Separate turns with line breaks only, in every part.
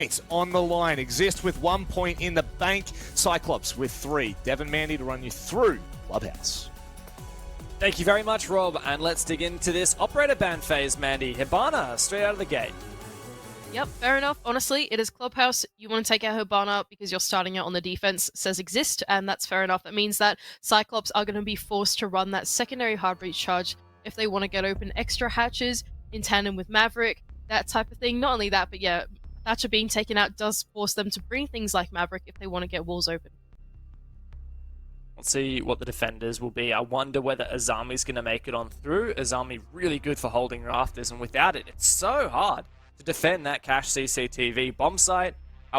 It's on the line. IGZIST with 1 point in the bank. Cyclops with 3. Devin Mandy to run you through Clubhouse.
Thank you very much, Rob. And let's dig into this operator ban phase, Mandy. Hibana, straight out of the gate.
Yep, fair enough. Honestly, it is Clubhouse. You want to take out Hibana because you're starting out on the defense, says IGZIST, and that's fair enough. That means that Cyclops are going to be forced to run that secondary hard breach charge if they want to get open extra hatches in tandem with Maverick, that type of thing. Not only that, but yeah, Thatcher being taken out does force them to bring things like Maverick if they want to get walls open.
Let's see what the defenders will be. I wonder whether Azami's going to make it on through. Azami really good for holding rafters, and without it, it's so hard to defend that cache CCTV bomb site.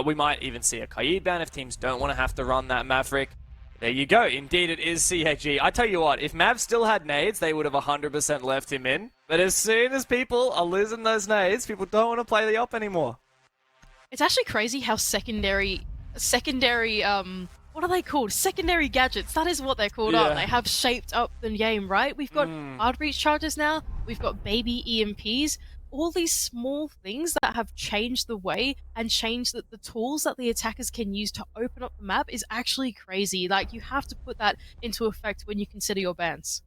We might even see a Kaid ban if teams don't want to have to run that Maverick. There you go. Indeed, it is CAG. I tell you what, if Mav still had nades, they would have 100% left him in. But as soon as people are losing those nades, people don't want to play the op anymore.
It's actually crazy how secondary, what are they called? Secondary gadgets. That is what they're called, aren't they? Have shaped up the game, right? We've got hard breach charges now. We've got baby EMPs. All these small things that have changed the way and changed the tools that the attackers can use to open up the map is actually crazy. Like, you have to put that into effect when you consider your bans.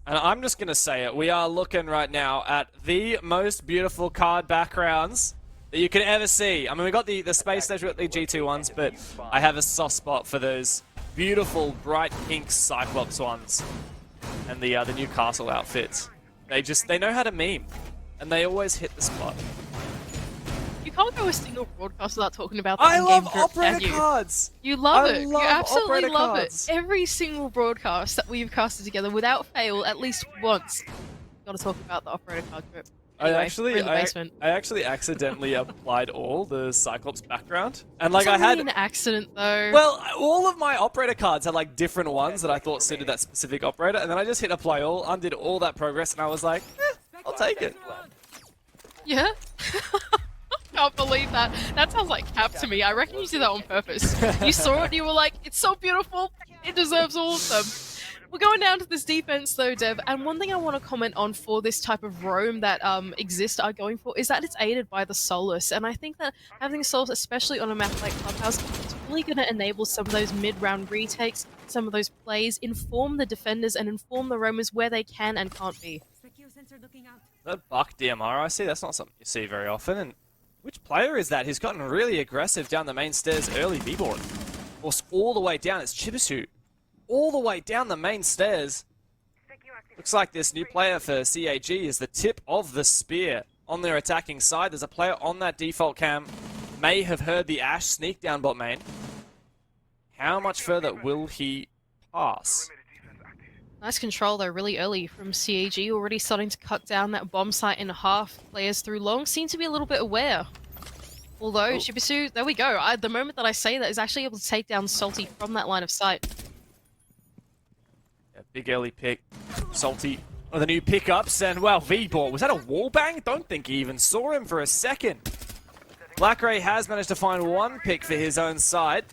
And I'm just going to say it. We are looking right now at the most beautiful card backgrounds that you can ever see. I mean, we got the space stage, we got the G2 ones, but I have a soft spot for those beautiful bright pink Cyclops ones and the Newcastle outfits. They know how to meme, and they always hit the spot.
You can't go a single broadcast without talking about that.
I love operator cards!
You love it. You absolutely love it. Every single broadcast that we've casted together, without fail, at least once, got to talk about the operator card trip. Anyway,
I actually accidentally applied all the Cyclops background, and
like I had an accident though.
Well, all of my operator cards had like different ones that I thought suited that specific operator, and then I just hit apply all, undid all that progress, and I was like, I'll take it.
Yeah. Can't believe that. That sounds like cap to me. I reckon you did that on purpose. You saw it and you were like, it's so beautiful. It deserves all of them. We're going down to this defense though, Dev, and one thing I want to comment on for this type of roam that IGZIST are going for is that it's aided by the Solus, and I think that having Solus, especially on a map like Clubhouse, is really going to enable some of those mid-round retakes, some of those plays, inform the defenders and inform the roamers where they can and can't be.
That buck DMR I see, that's not something you see very often, and which player is that who's gotten really aggressive down the main stairs early B-board? Forced all the way down, it's Chibisu. All the way down the main stairs. Looks like this new player for CAG is the tip of the spear on their attacking side. There's a player on that default cam. May have heard the Ash sneak down bot main. How much further will he pass?
Nice control though, really early from CAG, already starting to cut down that bomb site in half. Players through long seem to be a little bit aware. Although, Shibisu, there we go. The moment that I say that is actually able to take down Salty from that line of sight.
Big early pick. Salty on the new pickups, and well, V-Ball. Was that a wall bang? Don't think he even saw him for a second. Black Ray has managed to find one pick for his own side.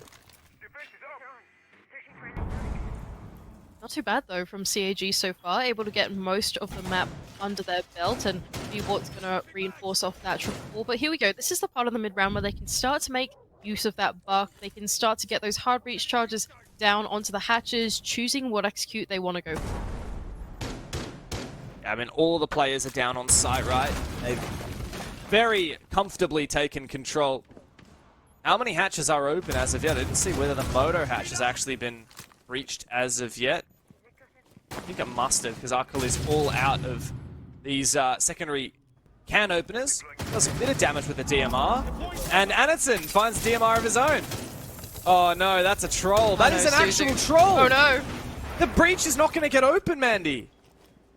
Not too bad though from CAG so far, able to get most of the map under their belt, and V-Ball's going to reinforce off that triple wall. But here we go, this is the part of the mid-round where they can start to make use of that buck. They can start to get those hard breach charges down onto the hatches, choosing what execute they want to go for.
Yeah, I mean, all the players are down on site, right? They've very comfortably taken control. How many hatches are open as of yet? I didn't see whether the moto hatch has actually been breached as of yet. I think it must have, because Arkle is all out of these secondary can openers. Does a bit of damage with the DMR. And Anderson finds DMR of his own. Oh no, that's a troll. That is an actual troll!
Oh no!
The breach is not going to get open, Mandy!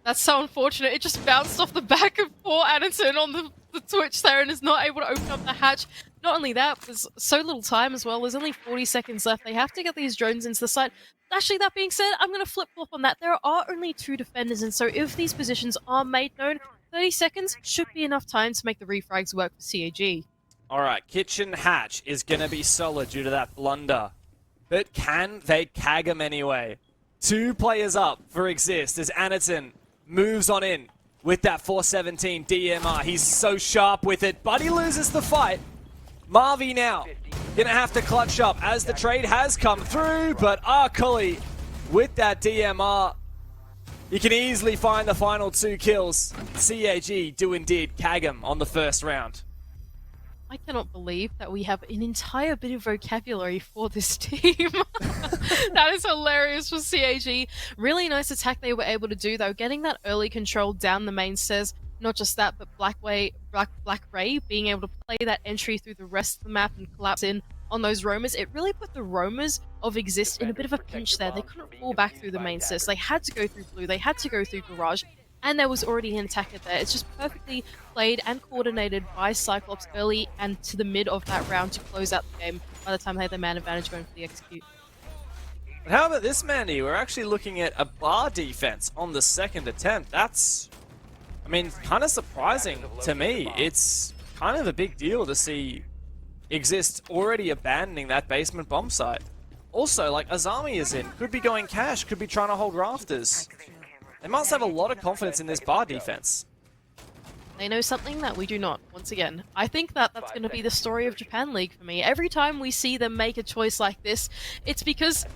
That's so unfortunate. It just bounced off the back of poor Anderson on the Twitch there and is not able to open up the hatch. Not only that, there's so little time as well. There's only 40 seconds left. They have to get these drones into the site. Actually, that being said, I'm going to flip-flop on that. There are only 2 defenders, and so if these positions are made known, 30 seconds should be enough time to make the refrags work for CAG.
Alright, kitchen hatch is going to be solid due to that blunder. But can they CAG him anyway? 2 players up for IGZIST as Anderson moves on in with that 417 DMR. He's so sharp with it, but he loses the fight. Marvy now gonna have to clutch up as the trade has come through, but Arcully with that DMR, he can easily find the final 2 kills. CAG do indeed CAG him on the first round.
I cannot believe that we have an entire bit of vocabulary for this team. That is hilarious for CAG. Really nice attack they were able to do, though. Getting that early control down the main stairs. Not just that, but Black Ray being able to play that entry through the rest of the map and collapse in on those roamers. It really put the roamers of IGZIST in a bit of a pinch there. They couldn't fall back through the main stairs. They had to go through blue. They had to go through garage. And there was already an attacker there. It's just perfectly played and coordinated by Cyclops early and to the mid of that round to close out the game by the time they had the man advantage going for the execute.
But how about this, Mandy? We're actually looking at a bar defense on the second attempt. That's, I mean, kind of surprising to me. It's kind of a big deal to see IGZIST already abandoning that basement bomb site. Also, like, Azami is in. Could be going cash, could be trying to hold rafters. They must have a lot of confidence in this bar defense.
They know something that we do not, once again. I think that that's going to be the story of Japan League for me. Every time we see them make a choice like this, it's because,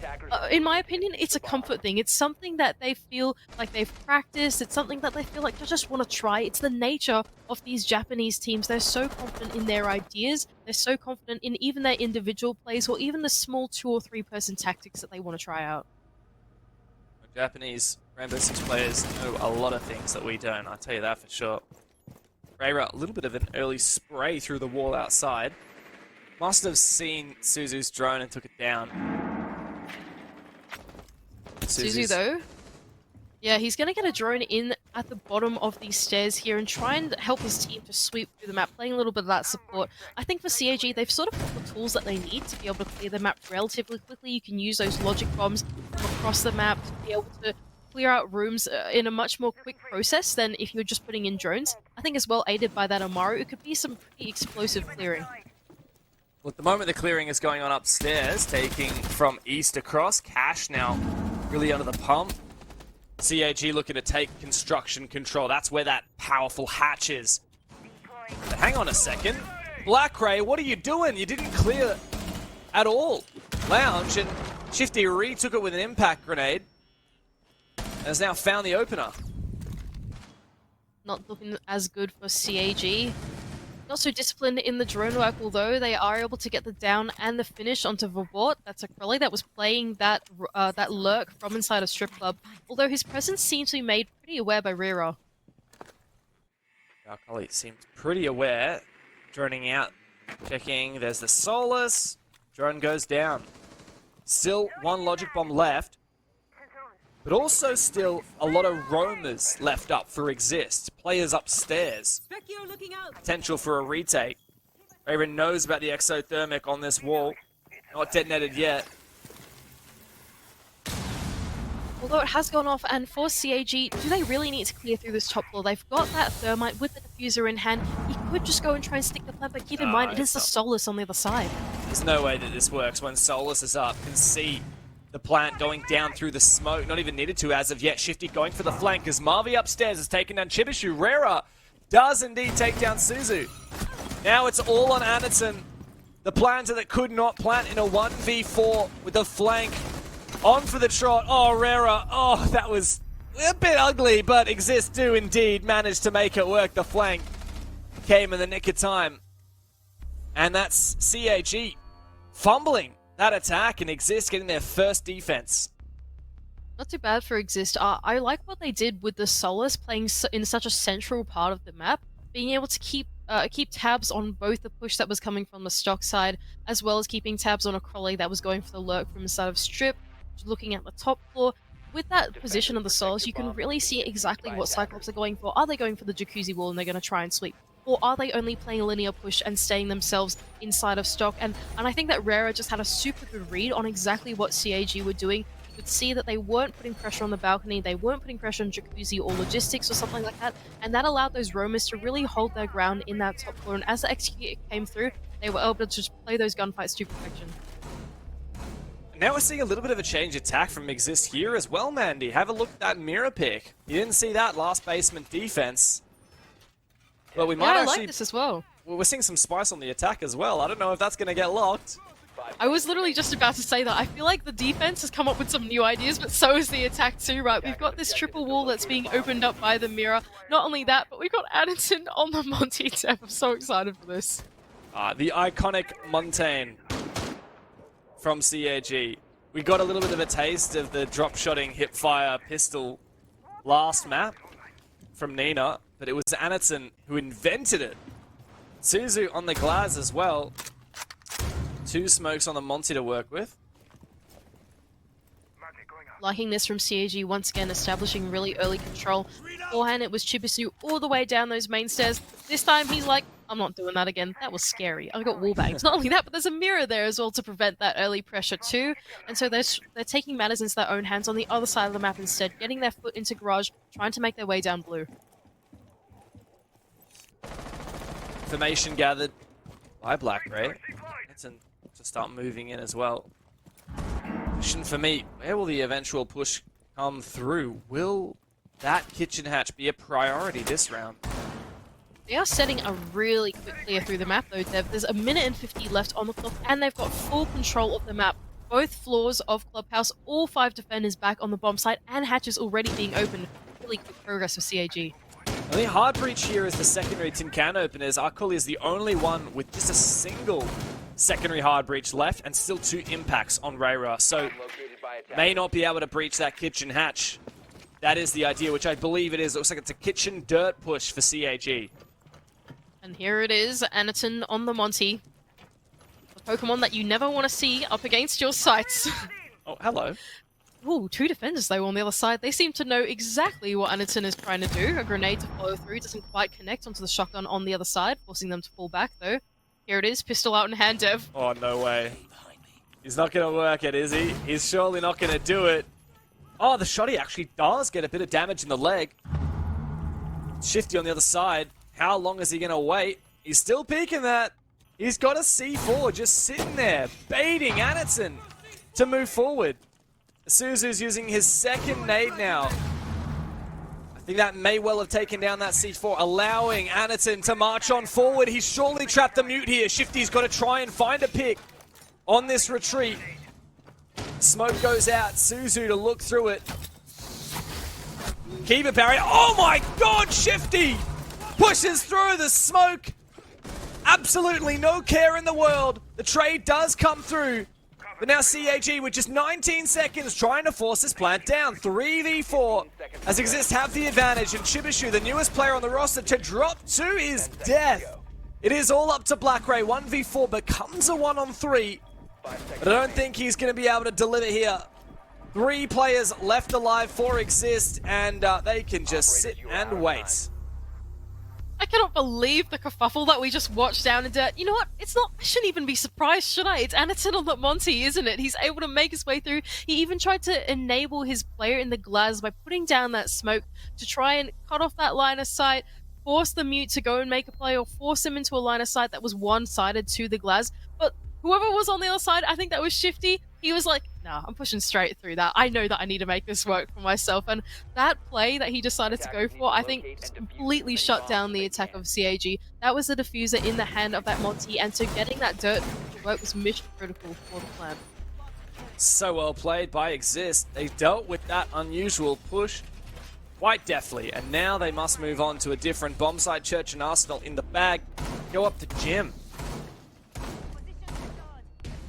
in my opinion, it's a comfort thing. It's something that they feel like they've practiced. It's something that they feel like they just want to try. It's the nature of these Japanese teams. They're so confident in their ideas. They're so confident in even their individual plays or even the small 2 or 3 person tactics that they want to try out.
Japanese Rainbow Six players know a lot of things that we don't, I'll tell you that for sure. Rayra, a little bit of an early spray through the wall outside. Must have seen Suzu's drone and took it down.
Suzu, though, yeah, he's going to get a drone in at the bottom of these stairs here and try and help his team to sweep through the map, playing a little bit of that support. I think for CAG, they've sort of got the tools that they need to be able to clear the map relatively quickly. You can use those logic bombs from across the map to be able to clear out rooms in a much more quick process than if you're just putting in drones. I think as well, aided by that Amaru, it could be some pretty explosive clearing.
Well, at the moment the clearing is going on upstairs, taking from east across. Cash now really under the pump. CAG looking to take construction control. That's where that powerful hatch is. But hang on a second. Black Ray, what are you doing? You didn't clear at all. Lounge, and Shifty retook it with an impact grenade. Has now found the opener.
Not looking as good for CAG. Not so disciplined in the drone work, although they are able to get the down and the finish onto Vabort. That's a Crowley that was playing that that lurk from inside a strip club. Although his presence seems to be made pretty aware by Rira.
Crowley seems pretty aware. Droning out, checking. There's the Solus. Drone goes down. Still 1 logic bomb left. But also still a lot of roamers left up for IGZIST. Players upstairs. Potential for a retake. Raven knows about the exothermic on this wall. Not detonated yet.
Although it has gone off, and for CAG, do they really need to clear through this top floor? They've got that thermite with the diffuser in hand. He could just go and try and stick the plant, but keep in mind, it is the Solus on the other side.
There's no way that this works when Solus is up. Can see the plant going down through the smoke. Not even needed to as of yet. Shifty going for the flank as Marvy upstairs has taken down Chibishu. Rera does indeed take down Suzu. Now it's all on Anderson. The planter that could not plant in a 1v4 with the flank. On for the trot. Oh, Rera. Oh, that was a bit ugly, but IGZIST do indeed manage to make it work. The flank came in the nick of time. And that's CAG fumbling that attack and IGZIST getting their first defense.
Not too bad for IGZIST. I like what they did with the Solus playing in such a central part of the map, being able to keep tabs on both the push that was coming from the stock side, as well as keeping tabs on a Crowley that was going for the lurk from the side of Strip, looking at the top floor. With that position of the Solus, you can really see exactly what Cyclops are going for. Are they going for the jacuzzi wall and they're going to try and sweep? Or are they only playing a linear push and staying themselves inside of stock? And I think that Rera just had a super good read on exactly what CAG were doing. You could see that they weren't putting pressure on the balcony, they weren't putting pressure on jacuzzi or logistics or something like that, and that allowed those roamers to really hold their ground in that top floor. And as the execute came through, they were able to just play those gunfights to perfection.
Now we're seeing a little bit of a change attack from IGZIST here as well, Mandy. Have a look at that mirror pick. You didn't see that last basement defense. But we might
I
actually...
like this as well.
We're seeing some spice on the attack as well. I don't know if that's going to get locked.
I was literally just about to say that. I feel like the defense has come up with some new ideas, but so is the attack too, right? We've got this triple wall that's being opened up by the mirror. Not only that, but we've got Addington on the Monty Dev. I'm so excited for this.
The iconic Montaigne from CAG. We got a little bit of a taste of the drop-shotting hip-fire pistol last map from Nina, but it was Addington who invented it. Suzu on the Glaz as well. 2 smokes on the Monty to work with.
Liking this from CAG, once again establishing really early control. Beforehand, it was Chibisu all the way down those main stairs. This time, he's like, I'm not doing that again. That was scary. I've got wall bangs. Not only that, but there's a mirror there as well to prevent that early pressure too. And so they're taking matters into their own hands on the other side of the map instead, getting their foot into garage, trying to make their way down blue.
Information gathered by Black Ray. To start moving in as well. Question for me, where will the eventual push come through? Will that kitchen hatch be a priority this round?
They are setting a really quick clear through the map though, Dev. There's 1:50 left on the clock, and they've got full control of the map. Both floors of Clubhouse, all 5 defenders back on the bomb site, and hatches already being opened. Really quick progress for CAG.
I think hard breach here is the secondary tin can openers. Akuli is the only one with just a single secondary hard breach left and still 2 impacts on Rayra. So may not be able to breach that kitchen hatch. That is the idea, which I believe it is. It looks like it's a kitchen dirt push for CAG.
And here it is, Anaton on the Monty. The Pokemon that you never want to see up against your sights.
Oh, hello.
Ooh, 2 defenders though on the other side. They seem to know exactly what Anaton is trying to do. A grenade to follow through doesn't quite connect onto the shotgun on the other side, forcing them to fall back though. Here it is, pistol out in hand, Dev.
Oh, no way. He's not going to work it, is he? He's surely not going to do it. Oh, the shotty actually does get a bit of damage in the leg. Shifty on the other side. How long is he going to wait? He's still peeking that. He's got a C4 just sitting there, baiting Addington to move forward. Suzu's using his second nade now. I think that may well have taken down that C4, allowing Addington to march on forward. He's surely trapped the mute here. Shifty's got to try and find a pick on this retreat. Smoke goes out. Suzu to look through it. Keep it barrier. Oh my god, Shifty! Pushes through the smoke. Absolutely no care in the world. The trade does come through. But now CAG with just 19 seconds trying to force this plant down. 3v4 as IGZIST have the advantage, and Chibishu, the newest player on the roster, to drop to his death. It is all up to Black Ray. 1v4 becomes a 1-on-3. But I don't think he's going to be able to deliver here. 3 players left alive for IGZIST, and they can just sit and wait.
I cannot believe the kerfuffle that we just watched down in dirt. You know what? It's not. I shouldn't even be surprised, should I? It's Anaton on the Monty, isn't it? He's able to make his way through. He even tried to enable his player in the Glaz by putting down that smoke to try and cut off that line of sight, force the mute to go and make a play, or force him into a line of sight that was one-sided to the Glaz. But whoever was on the other side, I think that was Shifty, he was like, nah, I'm pushing straight through that. I know that I need to make this work for myself. And that play that he decided to go for, I think, just completely shut down the attack of CAG. That was the diffuser in the hand of that Monty, and so getting that dirt to work was mission critical for the plan.
So well played by IGZIST. They dealt with that unusual push quite deftly, and now they must move on to a different bomb site. Church and Arsenal in the bag. Go up to Jim.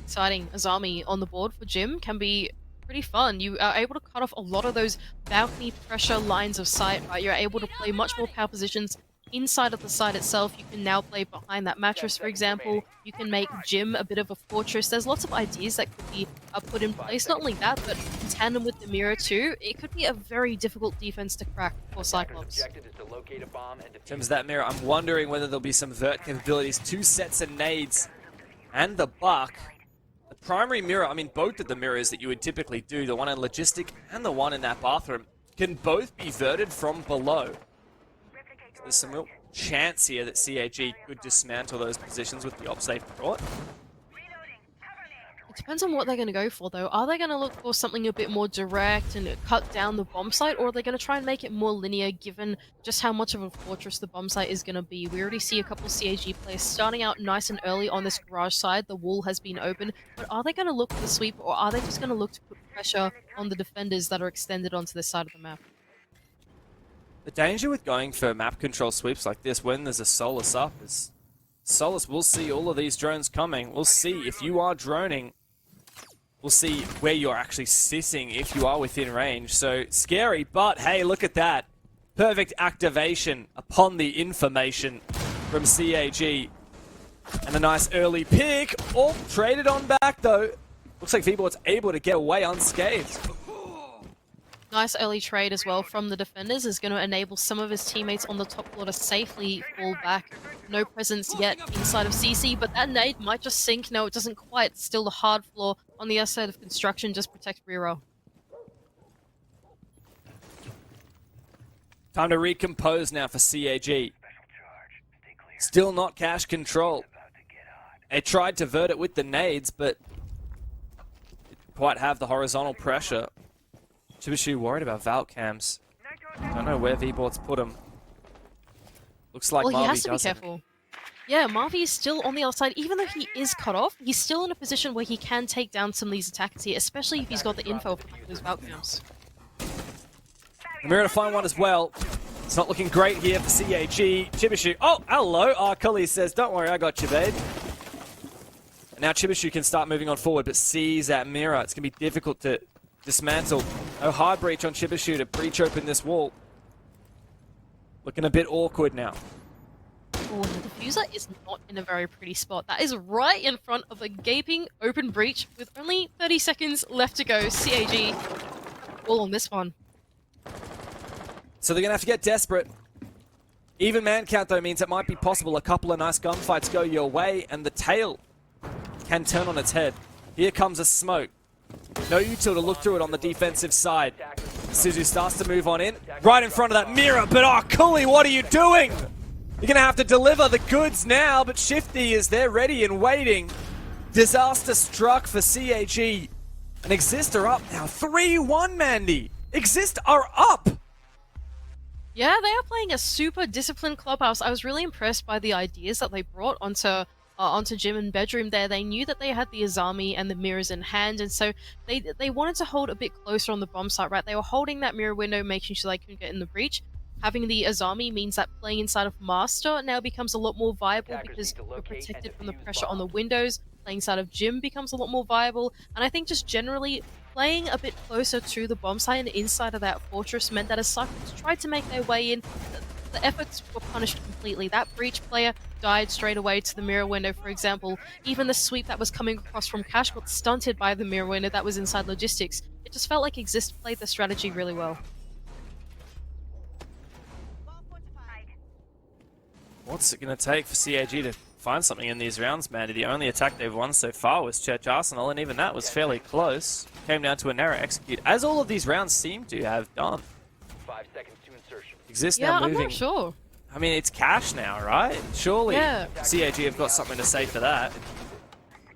Exciting. Azami on the board for Jim can be pretty fun. You are able to cut off a lot of those balcony pressure lines of sight, right? You're able to play much more power positions inside of the site itself. You can now play behind that mattress, for example. You can make Jim a bit of a fortress. There's lots of ideas that could be put in place. Not only that, but in tandem with the mirror too, it could be a very difficult defense to crack for Cyclops.
In terms of that mirror, I'm wondering whether there'll be some vert capabilities. 2 sets of nades and the buck. The primary mirror, I mean, both of the mirrors that you would typically do, the one in Logistic and the one in that bathroom, can both be verted from below. So there's some real chance here that CAG could dismantle those positions with the ops they've brought.
It depends on what they're going to go for, though. Are they going to look for something a bit more direct and cut down the bomb site, or are they going to try and make it more linear, given just how much of a fortress the bomb site is going to be? We already see a couple of CAG players starting out nice and early on this garage side. The wall has been open, but are they going to look for the sweep, or are they just going to look to put pressure on the defenders that are extended onto this side of the map?
The danger with going for map control sweeps like this when there's a Solus up is Solus will see all of these drones coming. We'll see if you are droning. We'll see where you're actually sitting if you are within range. So scary, but hey, look at that. Perfect activation upon the information from CAG. And a nice early pick. All traded on back though. Looks like Vboard's able to get away unscathed.
Nice early trade as well from the defenders is going to enable some of his teammates on the top floor to safely fall back. No presence yet inside of CC, but that nade might just sink. No, it doesn't quite. Still the hard floor on the other side of construction. Just protect Rero.
Time to recompose now for CAG. Still not cash control. They tried to vert it with the nades, but didn't quite have the horizontal pressure. Chibishu worried about Valk cams. Don't know where Vboard's put him. Looks like
Well,
Marvy
he has to be
doesn't.
careful. Yeah, Marvy is still on the other side. Even though he is cut off, he's still in a position where he can take down some of these attackers here, especially if he's got the info from those Valk cams.
We're to find one as well. It's not looking great here for CAG. Chibishu. Oh, hello. Cully says, don't worry, I got you, babe. And now Chibishu can start moving on forward, but sees that mirror. It's going to be difficult to dismantle. No hard breach on Chibishu to breach open this wall. Looking a bit awkward now.
Oh, the diffuser is not in a very pretty spot. That is right in front of a gaping open breach with only 30 seconds left to go. CAG all on this one.
So they're going to have to get desperate. Even man count, though, means it might be possible a couple of nice gunfights go your way, and the tail can turn on its head. Here comes a smoke. No util to look through it on the defensive side. Suzu starts to move on in. Right in front of that mirror, but Cooley, what are you doing? You're going to have to deliver the goods now, but Shifty is there ready and waiting. Disaster struck for CAG. And IGZIST are up now. 3-1, Mandy. IGZIST are up.
Yeah, they are playing a super disciplined clubhouse. I was really impressed by the ideas that they brought onto gym and bedroom there. They knew that they had the Azami and the mirrors in hand, and so they wanted to hold a bit closer on the bomb site, right? They were holding that mirror window, making sure they couldn't get in the breach. Having the Azami means that playing inside of Master now becomes a lot more viable because you're protected from the pressure on the windows. Playing inside of Gym becomes a lot more viable, and I think just generally playing a bit closer to the bomb site and inside of that fortress meant that as Cyclops tried to make their way in, the efforts were punished completely. That breach player died straight away to the mirror window, for example. Even the sweep that was coming across from Cash got stunted by the mirror window that was inside logistics. It just felt like IGZIST played the strategy really well.
What's it going to take for CAG to find something in these rounds, Mandy? The only attack they've won so far was Church Arsenal, and even that was fairly close. Came down to a narrow execute, as all of these rounds seem to have done.
5 seconds to insertion.
IGZIST
Yeah,
now
I'm
moving.
not sure.
I mean, it's Cash now, right? Surely
Yeah.
CAG have got something to say for that.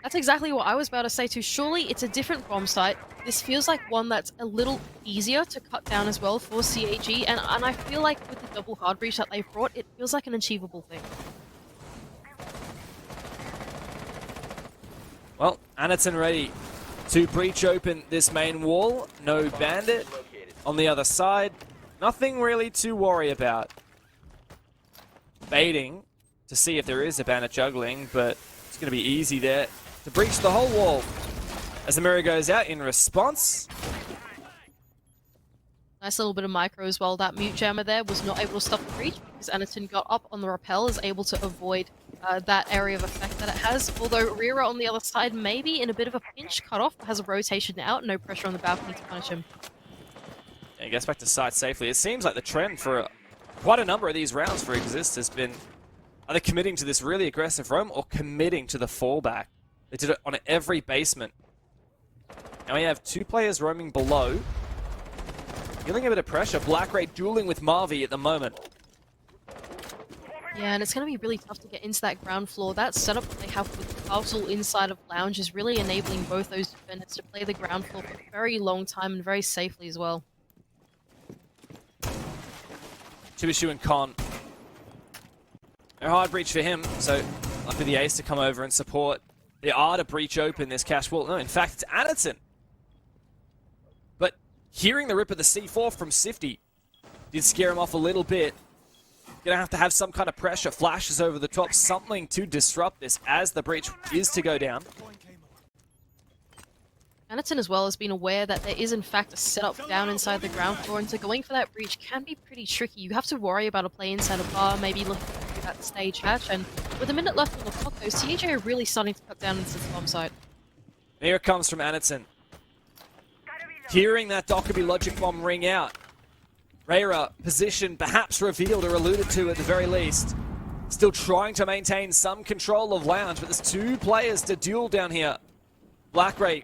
That's exactly what I was about to say too. Surely it's a different bomb site. This feels like one that's a little easier to cut down as well for CAG, and I feel like with the double hard breach that they've brought, it feels like an achievable thing.
Well, Anaton ready to breach open this main wall. No bandit on the other side. Nothing really to worry about. Baiting to see if there is a bandit juggling, but it's going to be easy there to breach the whole wall. As the mirror goes out in response.
Nice little bit of micro as well. That mute jammer there was not able to stop the breach because Anaton got up on the rappel, is able to avoid that area of effect that it has. Although Rira on the other side, maybe in a bit of a pinch, cut off, has a rotation out, no pressure on the balcony to punish him.
Yeah, he gets back to site safely. It seems like the trend for quite a number of these rounds for IGZIST has been either committing to this really aggressive roam or committing to the fallback. They did it on every basement. Now we have two players roaming below. Feeling a bit of pressure. Black Ray dueling with Marvy at the moment.
Yeah, and it's going to be really tough to get into that ground floor. That setup that they have with the castle inside of Lounge is really enabling both those defenders to play the ground floor for a very long time and very safely as well.
Chibishu and Con. A hard breach for him, so lucky the ace to come over and support. They are to breach open this cash wall. No, in fact, it's Anderson. But hearing the rip of the C4 from Sifty did scare him off a little bit. Gonna have some kind of pressure, flashes over the top, something to disrupt this as the breach is to go down.
Anderson as well has been aware that there is in fact a setup down inside the ground floor, and so going for that breach can be pretty tricky. You have to worry about a play inside a bar, maybe looking through that stage hatch, and with a minute left on the clock though, CAG are really starting to cut down into the bomb site.
Here it comes from Anderson. Hearing that Dockerby logic bomb ring out. Rayra, position perhaps revealed or alluded to at the very least. Still trying to maintain some control of Lounge, but there's two players to duel down here. Blackray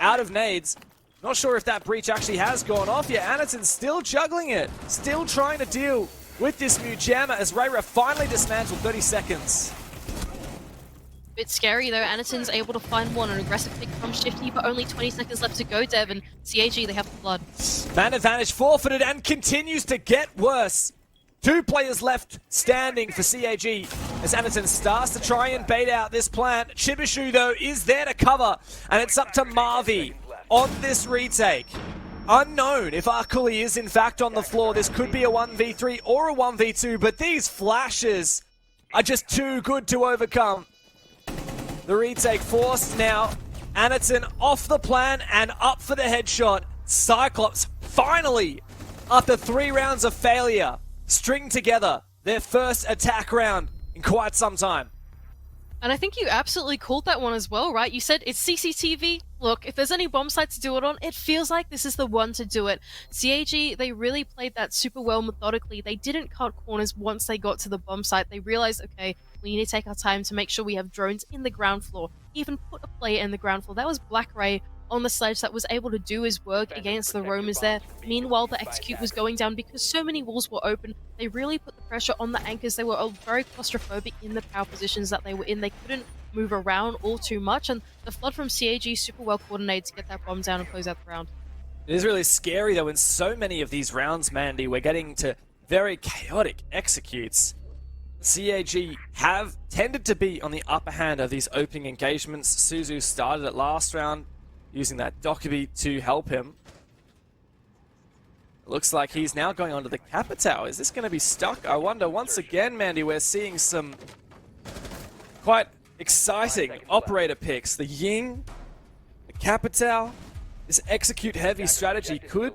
out of nades. Not sure if that breach actually has gone off yet. Anderson's still juggling it. Still trying to deal with this new jammer as Rayra finally dismantled 30 seconds.
Bit scary though, Anderson's able to find one, an aggressive pick from Shifty, but only 20 seconds left to go, Dev, and CAG, they have the blood.
Man advantage forfeited and continues to get worse. Two players left standing for CAG as Anderson starts to try and bait out this plant. Chibishu, though, is there to cover, and it's up to Marvi on this retake. Unknown if Arkuli is in fact on the floor. This could be a 1v3 or a 1v2, but these flashes are just too good to overcome. The retake forced now. Anderson off the plan and up for the headshot. Cyclops finally, after 3 rounds of failure, string together their first attack round in quite some time.
And I think you absolutely called that one as well, right? You said it's CCTV. Look, if there's any bomb site to do it on, it feels like this is the one to do it. CAG, they really played that super well methodically. They didn't cut corners once they got to the bomb site. They realized, okay, we need to take our time to make sure we have drones in the ground floor. Even put a player in the ground floor. That was Blackray on the sledge that was able to do his work against the roamers there. Meanwhile, the execute was going down because so many walls were open. They really put the pressure on the anchors. They were very claustrophobic in the power positions that they were in. They couldn't move around all too much, and the flood from CAG super well coordinated to get that bomb down and close out the round.
It is really scary though in so many of these rounds, Mandy. We're getting to very chaotic executes. CAG have tended to be on the upper hand of these opening engagements. Suzu started it last round, using that Dockerby to help him. Looks like he's now going onto the Capitao. Is this going to be stuck? I wonder. Once again, Mandy, we're seeing some quite exciting operator picks. The Ying, the Capitao. This execute-heavy strategy could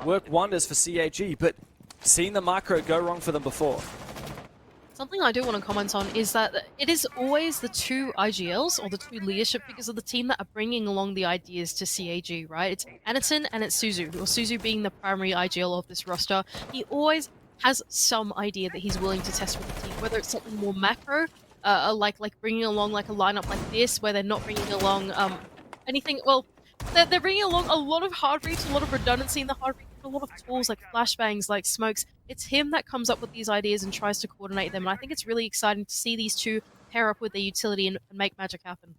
work wonders for CAG, but seen the micro go wrong for them before.
Something I do want to comment on is that it is always the two IGLs, or the two leadership figures of the team, that are bringing along the ideas to CAG, right? It's Anderson and it's Suzu, or Suzu being the primary IGL of this roster. He always has some idea that he's willing to test with the team, whether it's something more macro, like bringing along like a lineup like this, where they're not bringing along anything, well, they're bringing along a lot of hard reach, a lot of redundancy in the hard reach, a lot of tools like flashbangs, like smokes. It's him that comes up with these ideas and tries to coordinate them, and I think it's really exciting to see these two pair up with their utility and make magic happen.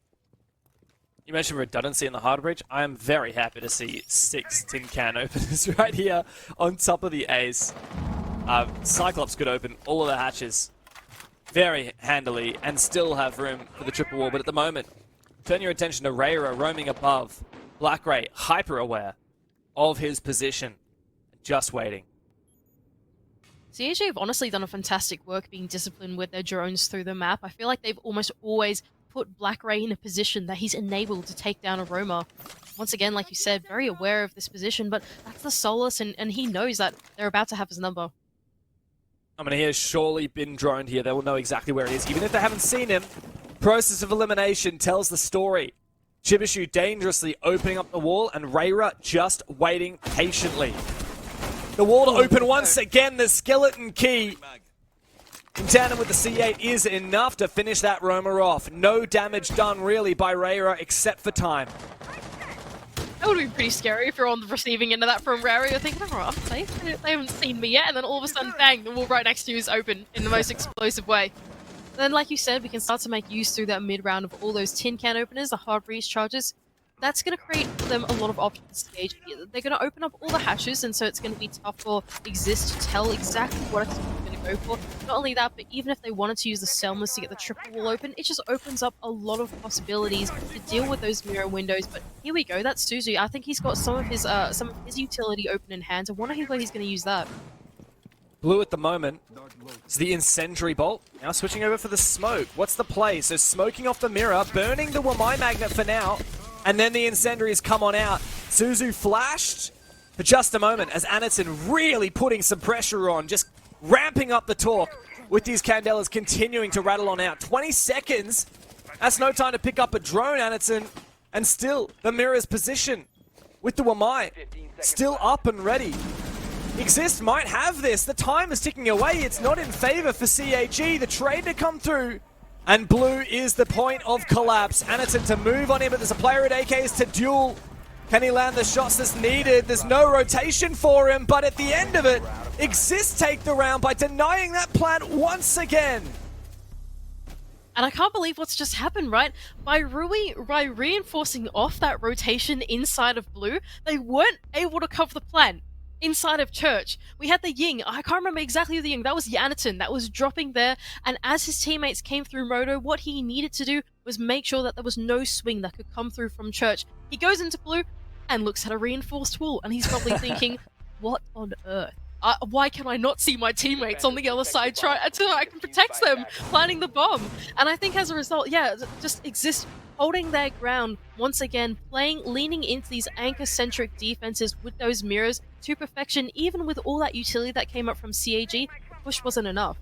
You mentioned redundancy in the hard breach. I am very happy to see 6 tin can openers right here on top of the A's. Cyclops could open all of the hatches very handily and still have room for the triple wall, but at the moment, turn your attention to Rayra roaming above. Blackray, hyper aware of his position, just waiting.
CAG have honestly done a fantastic work being disciplined with their drones through the map. I feel like they've almost always put Blackray in a position that he's enabled to take down a roamer. Once again, like you said, very aware of this position, but that's the solace, and he knows that they're about to have his number.
I mean, he has surely been droned here. They will know exactly where he is, even if they haven't seen him. Process of elimination tells the story. Chibishu dangerously opening up the wall, and Rayra just waiting patiently. The wall to open once again. The skeleton key in tandem with the C8 is enough to finish that roamer off. No damage done really by Rayra except for time.
That would be pretty scary if you're on the receiving end of that from Raro. You're thinking, oh, I'm safe. They haven't seen me yet. And then all of a sudden, bang, the wall right next to you is open in the most explosive way. Then, like you said, we can start to make use through that mid-round of all those tin can openers, the hard breach charges. That's going to create for them a lot of options to gauge. They're going to open up all the hatches, and so it's going to be tough for IGZIST to tell exactly what it's going to go for. Not only that, but even if they wanted to use the Selmas to get the triple wall open, it just opens up a lot of possibilities to deal with those mirror windows. But here we go, that's Suzu. I think he's got some of his utility open in hand. I wonder where he's going to use that.
Blue at the moment is the incendiary bolt. Now switching over for the smoke. What's the play? So smoking off the mirror, burning the Wamai magnet for now. And then the incendiaries come on out. Suzu flashed for just a moment as Anderson really putting some pressure on, just ramping up the torque with these Candelas continuing to rattle on out. 20 seconds. That's no time to pick up a drone, Anderson. And still, the mirror's position with the Wamai still up and ready. IGZIST might have this. The time is ticking away. It's not in favor for CAG. The trade to come through. And blue is the point of collapse. Anderson to move on him, but there's a player at AKs to duel. Can he land the shots that's needed? There's no rotation for him, but at the end of it, IGZIST take the round by denying that plan once again.
And I can't believe what's just happened, right? By reinforcing off that rotation inside of blue, they weren't able to cover the plan. Inside of Church, we had the Ying. I can't remember exactly the Ying. That was Yanaton that was dropping there. And as his teammates came through Moto, what he needed to do was make sure that there was no swing that could come through from Church. He goes into blue and looks at a reinforced wall, and he's probably thinking, what on earth? Why can I not see my teammates on the other side until I can protect them, planting the bomb? And I think as a result, yeah, just IGZIST holding their ground once again, leaning into these anchor-centric defenses with those mirrors to perfection. Even with all that utility that came up from CAG, push wasn't enough.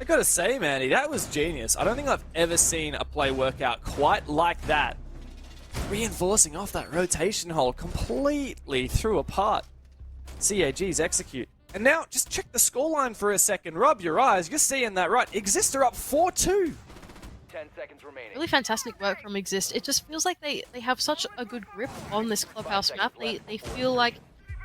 I gotta say, Mandy, that was genius. I don't think I've ever seen a play work out quite like that. Reinforcing off that rotation hole completely threw apart CAG's execute. And now, just check the scoreline for a second. Rub your eyes, you're seeing that right. IGZIST are up 4-2.
10 seconds remaining.
Really fantastic work from IGZIST. It just feels like they have such a good grip on this clubhouse map. They feel like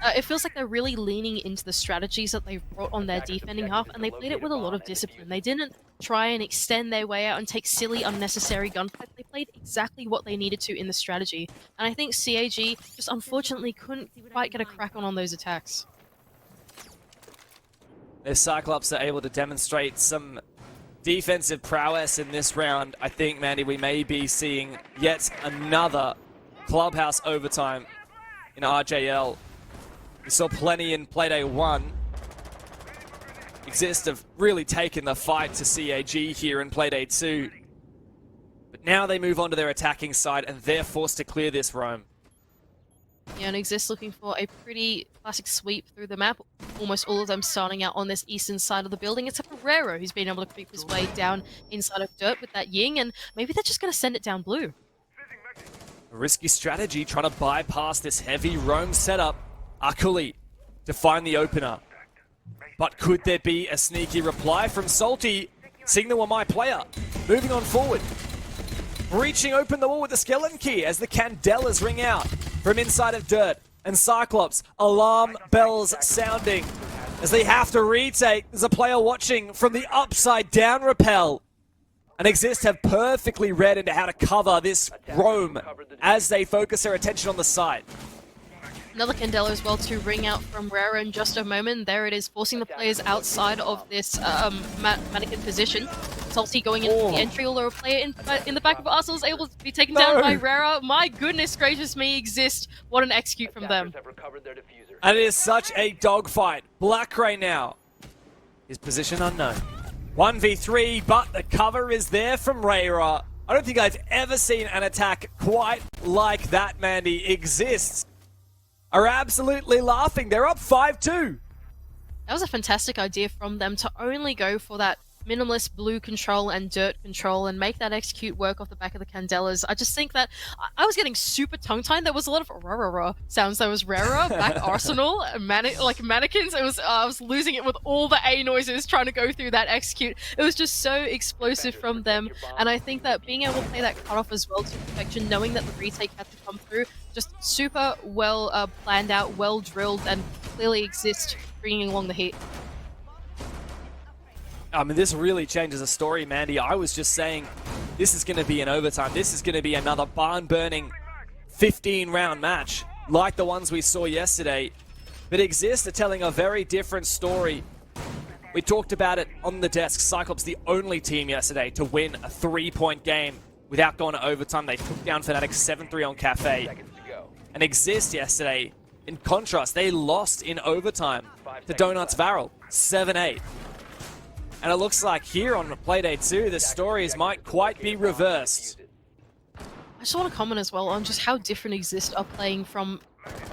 it feels like they're really leaning into the strategies that they've brought on their defending half, and they played it with a lot of discipline. They didn't try and extend their way out and take silly, unnecessary gunfights. They played exactly what they needed to in the strategy. And I think CAG just unfortunately couldn't quite get a crack on those attacks.
Their Cyclops are able to demonstrate some defensive prowess in this round. I think, Mandy, we may be seeing yet another clubhouse overtime in RJL. We saw plenty in Playday 1. IGZIST have really taken the fight to CAG here in Playday 2. But now they move on to their attacking side, and they're forced to clear this roam.
Yeah, and IGZIST looking for a pretty classic sweep through the map. Almost all of them starting out on this eastern side of the building, except for Rero, who's been able to creep his way down inside of dirt with that Ying, and maybe they're just going to send it down blue.
A risky strategy, trying to bypass this heavy roam setup. Akuli to find the opener. But could there be a sneaky reply from Salty? Seeing the Wamai player. Moving on forward. Breaching open the wall with the skeleton key as the Candelas ring out from inside of dirt. And Cyclops, alarm bells sounding as they have to retake. There's a player watching from the upside down rappel. And IGZIST have perfectly read into how to cover this roam as they focus their attention on the site.
Another Candela as well to ring out from Rara in just a moment. There it is, forcing the players outside of this mannequin position. Salty going into the entry, although a player in the back of Arsenal is able to be taken down by Rara. My goodness gracious me, IGZIST. What an execute from them.
And it is such a dogfight. Blackray now. His position unknown. 1v3, but the cover is there from Rara. I don't think I've ever seen an attack quite like that, Mandy. IGZIST are absolutely laughing. They're up 5-2.
That was a fantastic idea from them to only go for that minimalist blue control and dirt control and make that execute work off the back of the Candelas. I just think that I was getting super tongue-tied. There was a lot of rah-rah-rah sounds. There was rah-rah, back Arsenal, like mannequins. It was I was losing it with all the A noises trying to go through that execute. It was just so explosive from them, and I think that being able to play that cutoff as well to perfection, knowing that the retake had to come through, just super well planned out, well drilled, and clearly IGZIST bringing along the heat.
I mean, this really changes the story, Mandy. I was just saying this is going to be an overtime. This is going to be another barn-burning 15-round match like the ones we saw yesterday. But IGZIST are telling a very different story. We talked about it on the desk. Cyclops, the only team yesterday to win a 3-point game without going to overtime. They took down Fnatic 7-3 on Cafe. And IGZIST yesterday, in contrast, they lost in overtime to Donuts Varel, 7-8. And it looks like here on Playday 2, the stories might quite be reversed.
I just want to comment as well on just how different IGZIST are playing from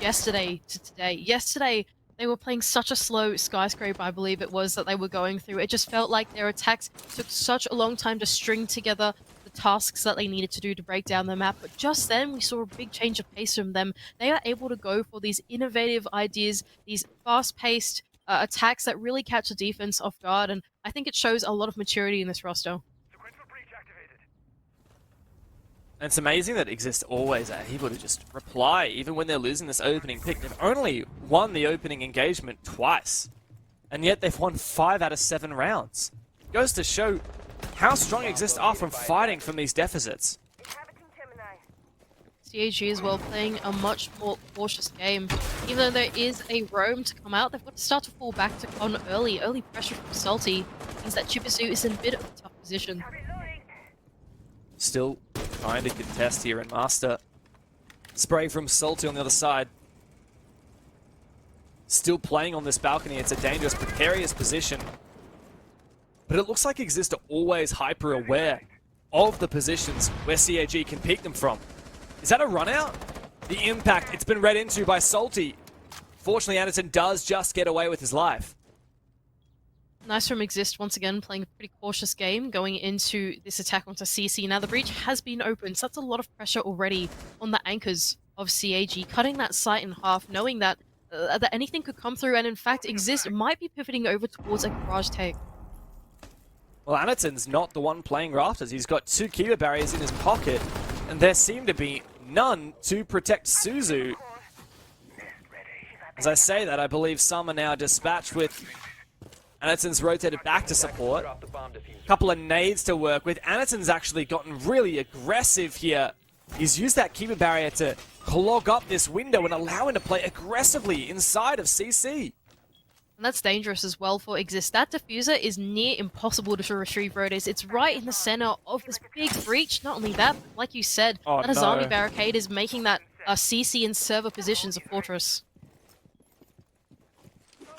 yesterday to today. Yesterday, they were playing such a slow skyscraper, I believe it was, that they were going through. It just felt like their attacks took such a long time to string together the tasks that they needed to do to break down the map. But just then, we saw a big change of pace from them. They are able to go for these innovative ideas, these fast-paced attacks that really catch the defense off guard, and I think it shows a lot of maturity in this roster.
And it's amazing that IGZIST always are able to just reply, even when they're losing this opening pick. They've only won the opening engagement twice, and yet they've won 5 out of 7 rounds. It goes to show how strong IGZIST are from fighting from these deficits.
CAG as well playing a much more cautious game. Even though there is a roam to come out, they've got to start to fall back to Con early. Early pressure from Salty means that Chibizu is in a bit of a tough position.
Still trying to contest here in Master. Spray from Salty on the other side. Still playing on this balcony. It's a dangerous, precarious position. But it looks like IGZIST are always hyper-aware of the positions where CAG can pick them from. Is that a run out? The impact, it's been read into by Salty. Fortunately, Anderson does just get away with his life.
Nice from IGZIST once again, playing a pretty cautious game going into this attack onto CC. Now the breach has been opened, so that's a lot of pressure already on the anchors of CAG, cutting that site in half, knowing that that anything could come through, and in fact IGZIST might be pivoting over towards a garage take.
Well, Anderson's not the one playing Rafters. He's got 2 Kiva barriers in his pocket, and there seem to be none to protect Suzu. As I say that, I believe some are now dispatched with Anderson's rotated back to support. A couple of nades to work with. Anderson's actually gotten really aggressive here. He's used that Kiva barrier to clog up this window and allow him to play aggressively inside of CC.
And that's dangerous as well for IGZIST. That diffuser is near impossible to retrieve, Rodes. It's right in the center of this big breach. Not only that, like you said, that Azami barricade is making that CC and server positions a fortress.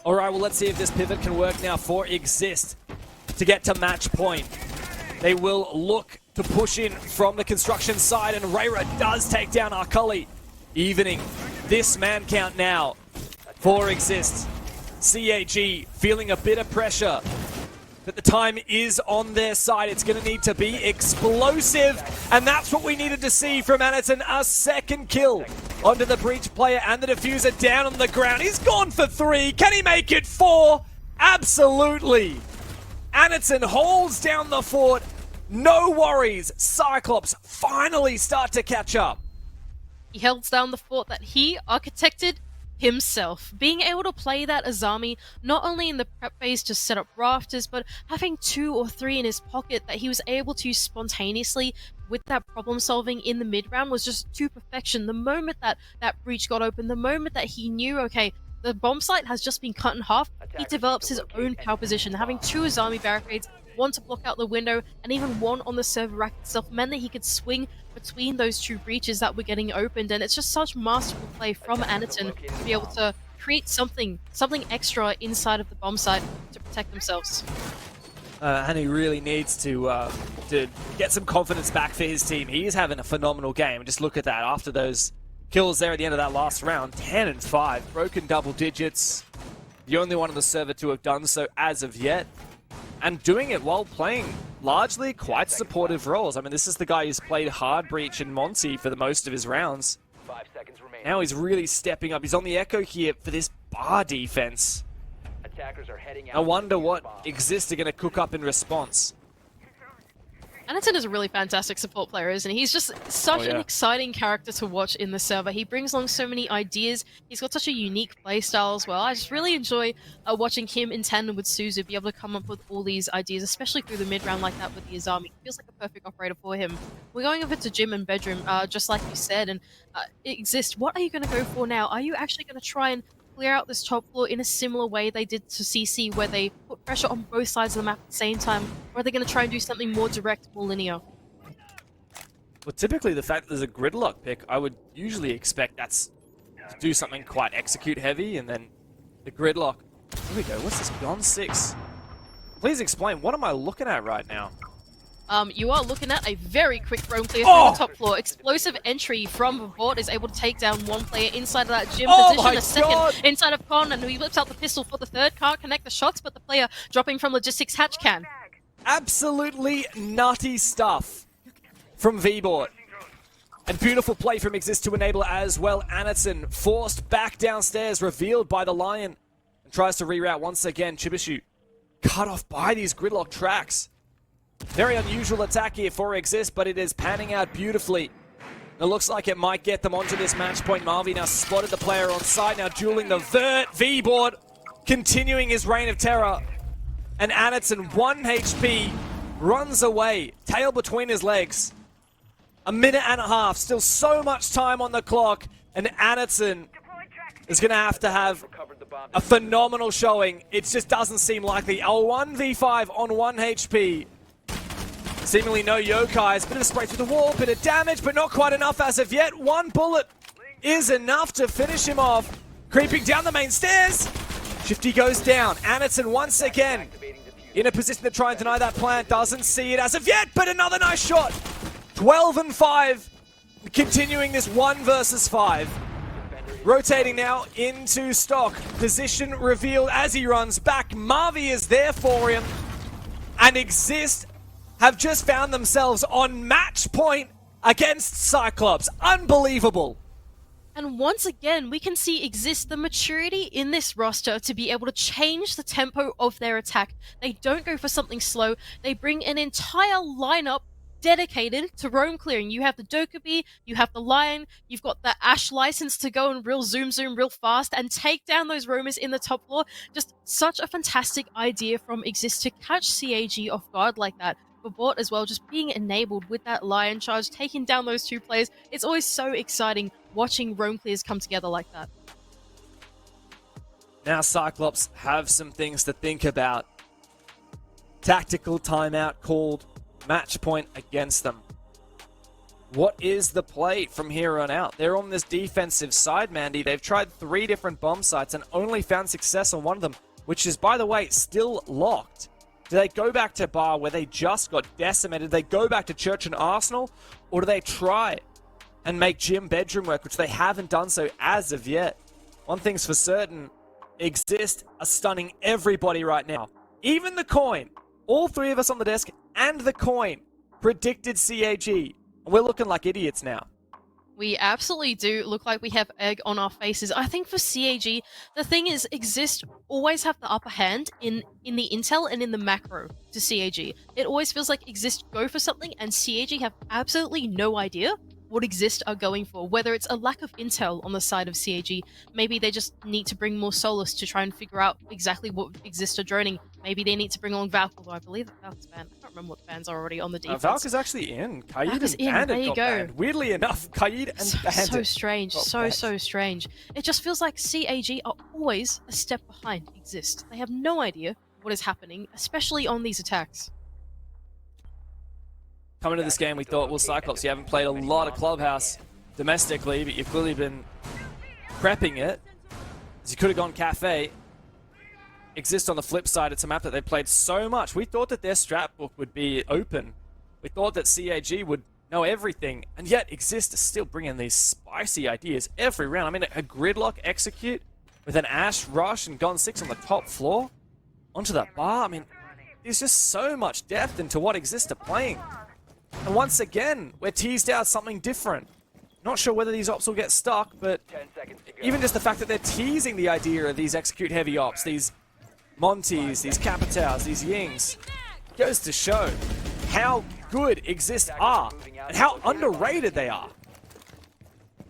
Alright, well let's see if this pivot can work now for IGZIST to get to match point. They will look to push in from the construction side, and Rayra does take down Arcully, evening this man count now for IGZIST. CAG feeling a bit of pressure, but the time is on their side. It's going to need to be explosive, and that's what we needed to see from Anderson. A second kill onto the breach player, and the diffuser down on the ground. He's gone for 3. Can he make it 4? Absolutely. Anderson holds down the fort. No worries. Cyclops finally start to catch up.
He held down the fort that he architected himself. Being able to play that Azami, not only in the prep phase to set up rafters, but having 2 or 3 in his pocket that he was able to spontaneously with that problem solving in the mid round was just to perfection. The moment that that breach got open, the moment that he knew, okay, the bomb site has just been cut in half, he develops his own power position. Having 2 Azami barricades, 1 to block out the window, and even 1 on the server rack itself, meant that he could swing between those 2 breaches that were getting opened. And it's just such masterful play from Anderson to be able to create something extra inside of the bomb site to protect themselves.
And he really needs to get some confidence back for his team. He is having a phenomenal game. Just look at that. After those kills there at the end of that last round, 10 and 5, broken double digits. The only one on the server to have done so as of yet. and doing it while playing largely quite supportive roles. I mean, this is the guy who's played hard breach in Monty for the most of his rounds.
5 seconds remaining.
Now he's really stepping up. He's on the Echo here for this bar defense.
Attackers are heading out.
I wonder
to
what
bomb.
IGZIST are going to cook up in response.
Anderson is a really fantastic support player, isn't he? He's just such an exciting character to watch in the server. He brings along so many ideas. He's got such a unique playstyle as well. I just really enjoy watching him in tandem with Suzu be able to come up with all these ideas, especially through the mid-round like that with the Azami. It feels like a perfect operator for him. We're going over to gym and bedroom, just like you said, and IGZIST, what are you going to go for now? Are you actually going to try and clear out this top floor in a similar way they did to CC, where they put pressure on both sides of the map at the same time, or are they going to try and do something more direct, more linear?
Well, typically the fact that there's a gridlock pick, I would usually expect that's to do something quite execute heavy, and then the gridlock. Here we go. What's this? Gone 6. Please explain. What am I looking at right now?
You are looking at a very quick roam clear through the top floor. Explosive entry from Vort is able to take down one player inside of that gym position. A second inside of Con, and he whips out the pistol for the third. Can't connect the shots, but the player dropping from logistics hatch can.
Absolutely nutty stuff from VBort. And beautiful play from IGZIST to enable it as well. Anderson forced back downstairs, revealed by the Lion. And tries to reroute once again. Chibishu cut off by these gridlock tracks. Very unusual attack here for IGZIST, but it is panning out beautifully. It looks like it might get them onto this match point. Marvy now spotted the player on side, now dueling the Vert. VBort continuing his reign of terror. And Anderson, 1 HP, runs away, tail between his legs. A minute and a half, still so much time on the clock, and Anderson is going to have a phenomenal showing. It just doesn't seem likely. A 1v5 on 1 HP. Seemingly no yokais, bit of a spray through the wall, bit of damage, but not quite enough as of yet. 1 bullet is enough to finish him off. Creeping down the main stairs. Shifty goes down. Anderson once again in a position to try and deny that plant. Doesn't see it as of yet, but another nice shot. 12 and 5, continuing this 1 versus 5. Rotating now into stock. Position revealed as he runs back. Marvy is there for him. And IGZIST have just found themselves on match point against Cyclops. Unbelievable.
And once again, we can see IGZIST the maturity in this roster to be able to change the tempo of their attack. They don't go for something slow. They bring an entire lineup dedicated to roam clearing. You have the Dokkaebi, you have the Lion, you've got the Ash license to go and real zoom real fast and take down those roamers in the top floor. Just such a fantastic idea from IGZIST to catch CAG off guard like that. For Bort as well, just being enabled with that Lion charge, taking down those 2 players. It's always so exciting watching roam clears come together like that.
Now Cyclops have some things to think about. Tactical timeout called, match point against them. What is the play from here on out? They're on this defensive side, Mandy. They've tried 3 different bomb sites and only found success on one of them, which is, by the way, still locked. Do they go back to Bar where they just got decimated? Do they go back to Church and Arsenal? Or do they try and make gym bedroom work, which they haven't done so as of yet? One thing's for certain, IGZIST are stunning everybody right now. Even the coin. All 3 of us on the desk and the coin predicted CAG. And we're looking like idiots now.
We absolutely do look like we have egg on our faces. I think for CAG, the thing is, IGZIST always have the upper hand in the intel and in the macro to CAG. It always feels like IGZIST go for something and CAG have absolutely no idea what IGZIST are going for. Whether it's a lack of intel on the side of CAG, maybe they just need to bring more Solus to try and figure out exactly what IGZIST are droning. Maybe they need to bring along Valk, although I believe that Valk's banned. I can't remember what bans are already on the defense.
Valk is actually in. Kaid and
in.
Bandit got banned. Weirdly enough, Kaid and Bandit.
So strange. So strange. It just feels like CAG are always a step behind IGZIST. They have no idea what is happening, especially on these attacks.
Coming to this game, we thought, well, Cyclops, you haven't played a lot of Clubhouse domestically, but you've clearly been prepping it. As you could have gone Cafe. IGZIST on the flip side, it's a map that they played so much. We thought that their strat book would be open. We thought that CAG would know everything, and yet IGZIST is still bringing these spicy ideas every round. I mean, a gridlock execute with an Ash rush and Gone 6 on the top floor onto that bar. I mean, there's just so much depth into what IGZIST are playing. And once again, we're teased out something different. Not sure whether these ops will get stuck, but
10 seconds to go.
even just the fact that they're teasing the idea of these execute heavy ops, these Monties, these Capitals, these Yings, goes to show how good IGZIST are and how underrated they are.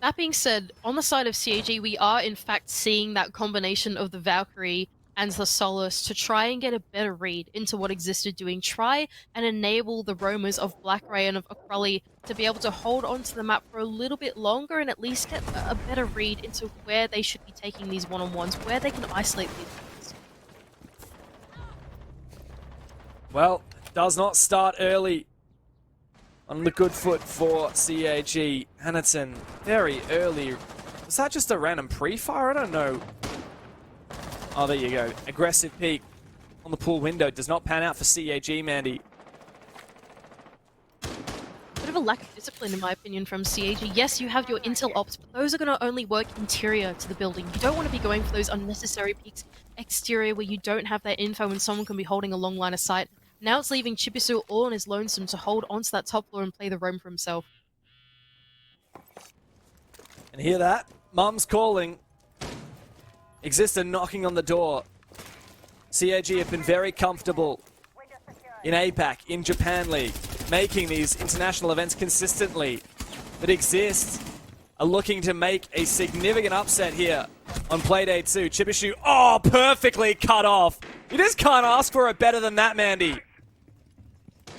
That being said, on the side of CAG, we are in fact seeing that combination of the Valkyrie and the Solace to try and get a better read into what IGZIST are doing. Try and enable the roamers of Black Ray and of Akrali to be able to hold onto the map for a little bit longer and at least get a better read into where they should be taking these one-on-ones, where they can isolate these ones.
Well, does not start early on the good foot for CAG. Hanneton, very early. Was that just a random pre-fire? I don't know. Oh, there you go. Aggressive peek on the pool window. Does not pan out for CAG, Mandy.
Bit of a lack of discipline, in my opinion, from CAG. Yes, you have your intel ops, but those are going to only work interior to the building. You don't want to be going for those unnecessary peeks exterior where you don't have that info and someone can be holding a long line of sight. Now it's leaving Chibisu all on his lonesome to hold onto that top floor and play the roam for himself.
And hear that? Mum's calling. IGZIST are knocking on the door. CAG have been very comfortable in APAC, in Japan League, making these international events consistently. But IGZIST are looking to make a significant upset here on Playdate 2. Chibishu, oh, perfectly cut off. You just can't ask for it better than that, Mandy.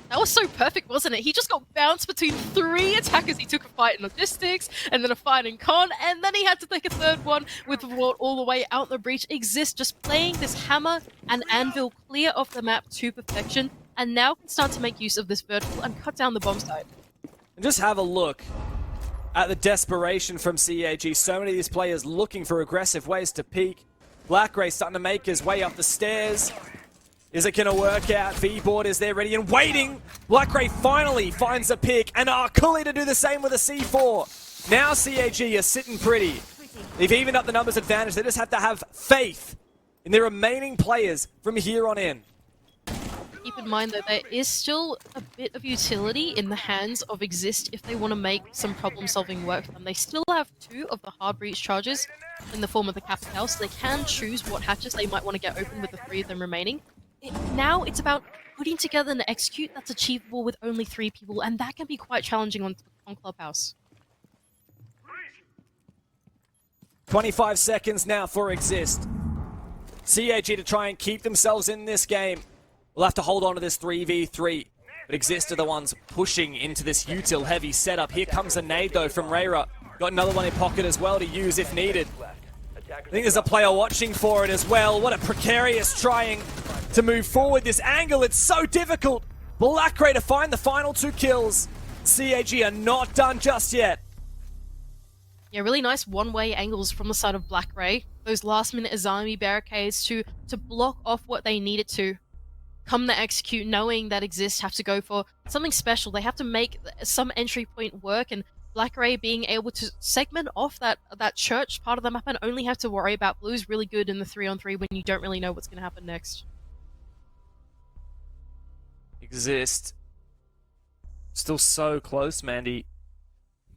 That was so perfect, wasn't it? He just got bounced between 3 attackers. He took a fight in logistics, and then a fight in con, and then he had to take a third one with Ward all the way out in the breach. IGZIST just playing this hammer and anvil clear off the map to perfection, and now can start to make use of this vertical and cut down the bomb site.
And just have a look at the desperation from CAG. So many of these players looking for aggressive ways to peak. Black Ray starting to make his way up the stairs. Is it going to work out? V-Board is there ready and waiting. Black Ray finally finds a pick, and Cooley to do the same with a C4. Now CAG are sitting pretty. They've evened up the numbers advantage. They just have to have faith in their remaining players from here on in.
Keep in mind that there is still a bit of utility in the hands of IGZIST if they want to make some problem-solving work for them. They still have 2 of the hard breach charges in the form of the Capital, so they can choose what hatches they might want to get open with the 3 of them remaining. Now it's about putting together an execute that's achievable with only 3 people, and that can be quite challenging on Clubhouse.
25 seconds now for IGZIST. CAG to try and keep themselves in this game. We'll have to hold on to this 3v3. But IGZIST are the ones pushing into this util heavy setup. Here comes a nade though from Rayra. Got another one in pocket as well to use if needed. I think there's a player watching for it as well. What a precarious trying to move forward. This angle, it's so difficult. Black Ray to find the final 2 kills. CAG are not done just yet.
Yeah, really nice one-way angles from the side of Black Ray. Those last-minute Azami barricades to block off what they needed to. Come the execute, knowing that IGZIST have to go for something special. They have to make some entry point work, and Black Ray being able to segment off that church part of the map and only have to worry about blue is really good in the 3-on-3 when you don't really know what's going to happen next.
IGZIST. Still so close, Mandy.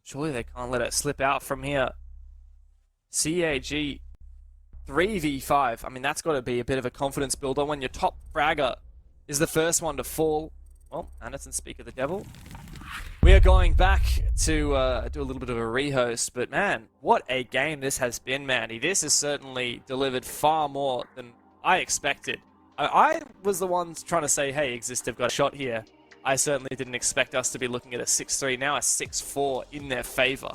Surely they can't let it slip out from here. CAG 3v5. I mean, that's got to be a bit of a confidence builder when your top fragger is the first one to fall. Well, Anderson, speak of the devil. We are going back to do a little bit of a rehost, but man, what a game this has been, Mandy. This has certainly delivered far more than I expected. I was the one trying to say, hey, IGZIST have got a shot here. I certainly didn't expect us to be looking at a 6-3, now a 6-4 in their favor.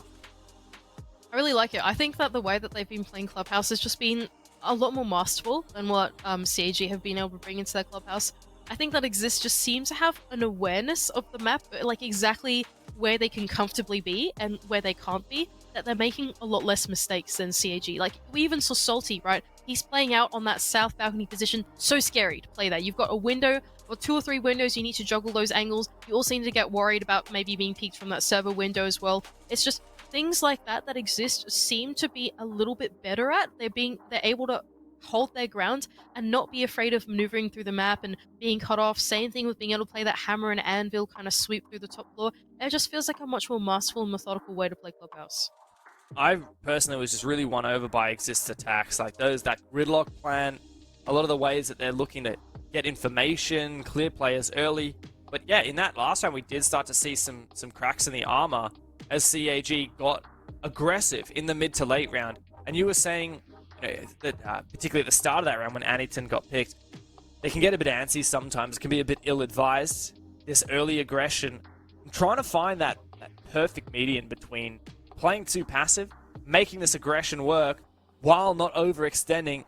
I really like it. I think that the way that they've been playing Clubhouse has just been a lot more masterful than what CAG have been able to bring into their Clubhouse. I think that IGZIST just seems to have an awareness of the map, like exactly where they can comfortably be and where they can't be, that they're making a lot less mistakes than CAG. Like, we even saw Salty, right? He's playing out on that south balcony position. So scary to play that. You've got a window, or 2 or 3 windows, you need to juggle those angles. You also need to get worried about maybe being peeked from that server window as well. It's just things like that that IGZIST seem to be a little bit better at. They're able to hold their ground and not be afraid of maneuvering through the map and being cut off. Same thing with being able to play that hammer and anvil kind of sweep through the top floor. It just feels like a much more masterful and methodical way to play Clubhouse.
I personally was just really won over by IGZIST attacks, like that gridlock plan, a lot of the ways that they're looking to get information, clear players early. But yeah, in that last round, we did start to see some cracks in the armor as CAG got aggressive in the mid to late round. And you were saying, you know, that particularly at the start of that round when Anyton got picked, they can get a bit antsy sometimes, can be a bit ill-advised. This early aggression, I'm trying to find that perfect median between playing too passive, making this aggression work, while not overextending.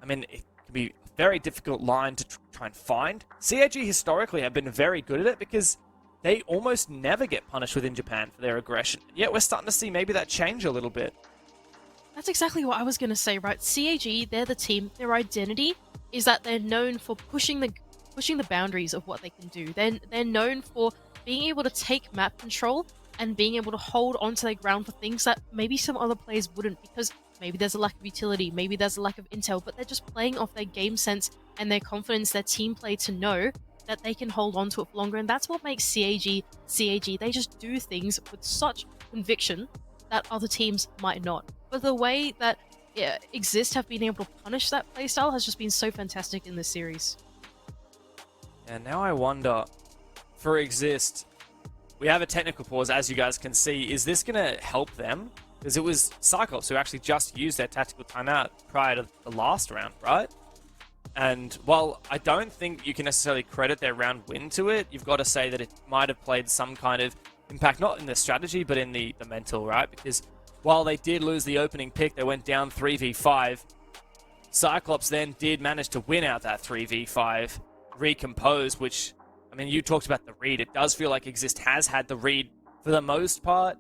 I mean, it can be a very difficult line to try and find. CAG historically have been very good at it because they almost never get punished within Japan for their aggression. Yet we're starting to see maybe that change a little bit.
That's exactly what I was going to say, right? CAG, they're the team. Their identity is that they're known for pushing the boundaries of what they can do. They're known for being able to take map control and being able to hold onto their ground for things that maybe some other players wouldn't, because maybe there's a lack of utility, maybe there's a lack of intel, but they're just playing off their game sense and their confidence, their team play, to know that they can hold on to it for longer. And that's what makes CAG. They just do things with such conviction that other teams might not. But the way that IGZIST have been able to punish that playstyle has just been so fantastic in this series.
And now I wonder, for IGZIST, we have a technical pause, as you guys can see. Is this going to help them? Because it was Cyclops who actually just used their tactical timeout prior to the last round, right? And while I don't think you can necessarily credit their round win to it, you've got to say that it might have played some kind of impact, not in the strategy, but in the mental, right? Because while they did lose the opening pick, they went down 3v5. Cyclops then did manage to win out that 3v5, recompose, which, I mean, you talked about the read. It does feel like IGZIST has had the read for the most part.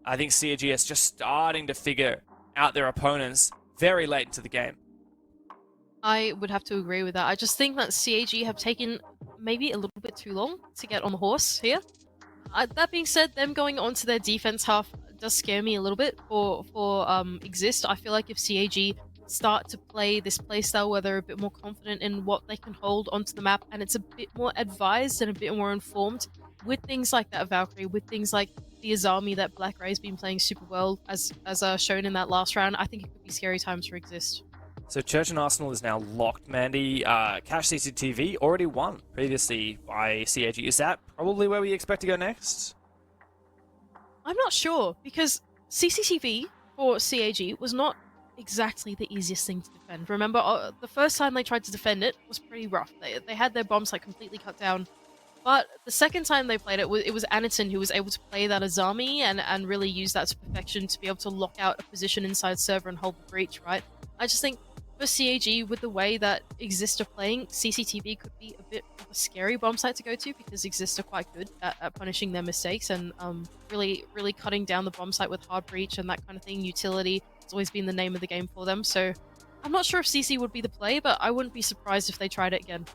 I think CAG is just starting to figure out their opponents very late into the game.
I would have to agree with that. I just think that CAG have taken maybe a little bit too long to get on the horse here. That being said, them going onto their defense half does scare me a little bit for IGZIST. I feel like if CAG start to play this playstyle where they're a bit more confident in what they can hold onto the map, and it's a bit more advised and a bit more informed with things like that Valkyrie, with things like the Azami that Black Ray's been playing super well, as shown in that last round, I think it could be scary times for IGZIST.
So Church and Arsenal is now locked, Mandy. Cash CCTV already won previously by CAG. Is that probably where we expect to go next?
I'm not sure, because CCTV for CAG was not exactly the easiest thing to defend. Remember, the first time they tried to defend it was pretty rough. They had their bombs like completely cut down. But the second time they played it was Anyton who was able to play that Azami and really use that to perfection to be able to lock out a position inside server and hold the breach, right? I just think for CAG, with the way that IGZIST are playing, CCTV could be a bit of a scary bomb site to go to, because IGZIST are quite good at punishing their mistakes and really cutting down the bomb site with hard breach and that kind of thing. Utility has always been the name of the game for them, so I'm not sure if CC would be the play, but I wouldn't be surprised if they tried it again.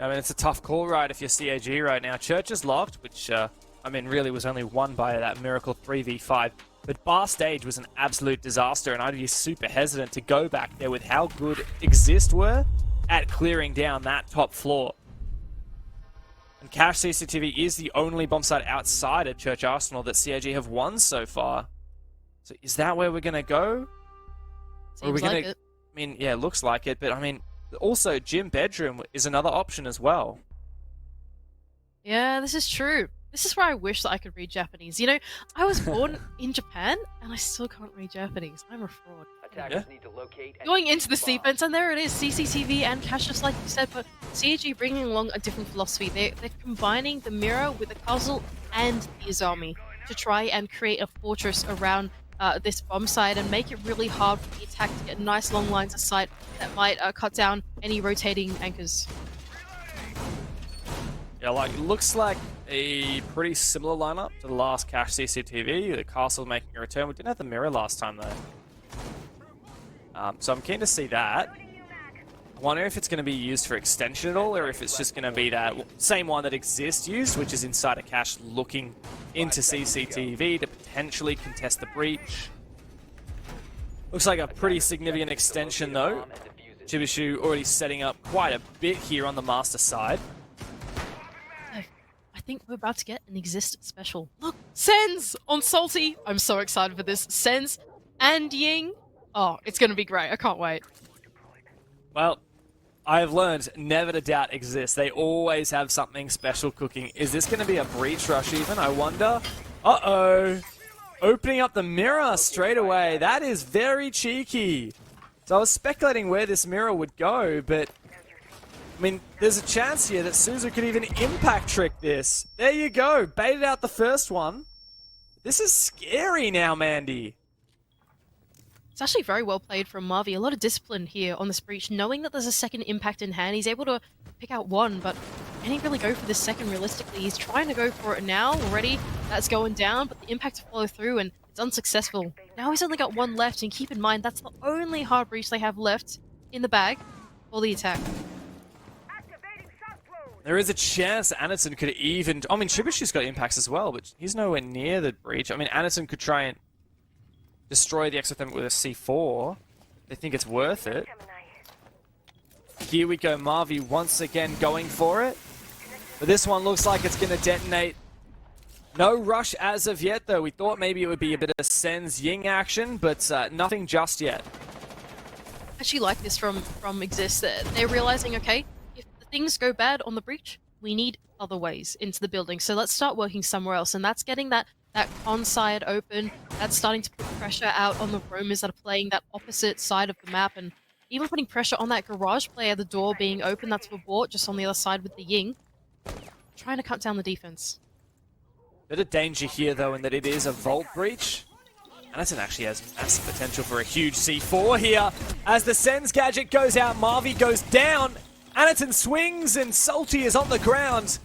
I mean, it's a tough call, right, if you're CAG right now. Church is locked, which, I mean, really was only won by that miracle 3v5. But Bar Stage was an absolute disaster, and I'd be super hesitant to go back there with how good IGZIST were at clearing down that top floor. And Cash CCTV is the only bomb site outside of Church Arsenal that CAG have won so far. So is that where we're going to go?
Seems
or are we
like
gonna...
it.
I mean, yeah, it looks like it, but I mean, also Gym Bedroom is another option as well.
Yeah, this is true. This is where I wish that I could read Japanese. You know, I was born in Japan, and I still can't read Japanese. I'm a fraud.
Attackers need to locate and
Going into this
bomb.
defense, and there it is, CCTV and Cash, just like you said, but CAG bringing along a different philosophy. They're combining the mirror with the puzzle and the Azami to try and create a fortress around this bomb site and make it really hard for the attack to get nice long lines of sight that might cut down any rotating anchors.
Yeah, like, it looks like a pretty similar lineup to the last Cash CCTV. The castle making a return. We didn't have the mirror last time, though. So I'm keen to see that. I wonder if it's going to be used for extension at all, or if it's just going to be that same one that IGZIST used, which is inside a Cash looking into CCTV to potentially contest the breach. Looks like a pretty significant extension, though. Chibishu already setting up quite a bit here on the master side.
I think we're about to get an IGZIST special. Look, Sens on Salty. I'm so excited for this. Sens and Ying. Oh, it's going to be great. I can't wait.
Well, I've learned never to doubt IGZIST. They always have something special cooking. Is this going to be a breach rush even? I wonder. Uh-oh. Opening up the mirror straight away. That is very cheeky. So I was speculating where this mirror would go, but I mean, there's a chance here that Suzu could even impact trick this. There you go. Baited out the first one. This is scary now, Mandy.
It's actually very well played from Marvi. A lot of discipline here on this breach. Knowing that there's a second impact in hand, he's able to pick out one, but can he really go for this second realistically? He's trying to go for it now already. That's going down, but the impact to follow through, and it's unsuccessful. Now he's only got one left, and keep in mind, that's the only hard breach they have left in the bag for the attack.
There is a chance Anderson could even... I mean, Chibishu's got impacts as well, but he's nowhere near the breach. I mean, Anderson could try and destroy the exothermic with a C4. They think it's worth it. Here we go, Marvi once again going for it. But this one looks like it's going to detonate. No rush as of yet, though. We thought maybe it would be a bit of Sens Ying action, but nothing just yet.
I actually like this from IGZIST. They're realizing, okay, if things go bad on the breach, we need other ways into the building. So let's start working somewhere else. And that's getting that con side open. That's starting to put pressure out on the roamers that are playing that opposite side of the map. And even putting pressure on that garage player, the door being open, that's for Bort, just on the other side with the Ying. Trying to cut down the defense.
Bit of danger here, though, in that it is a vault breach. Anderson actually has massive potential for a huge C4 here. As the Sens gadget goes out, Marvi goes down. Anderson swings and Salty is on the ground.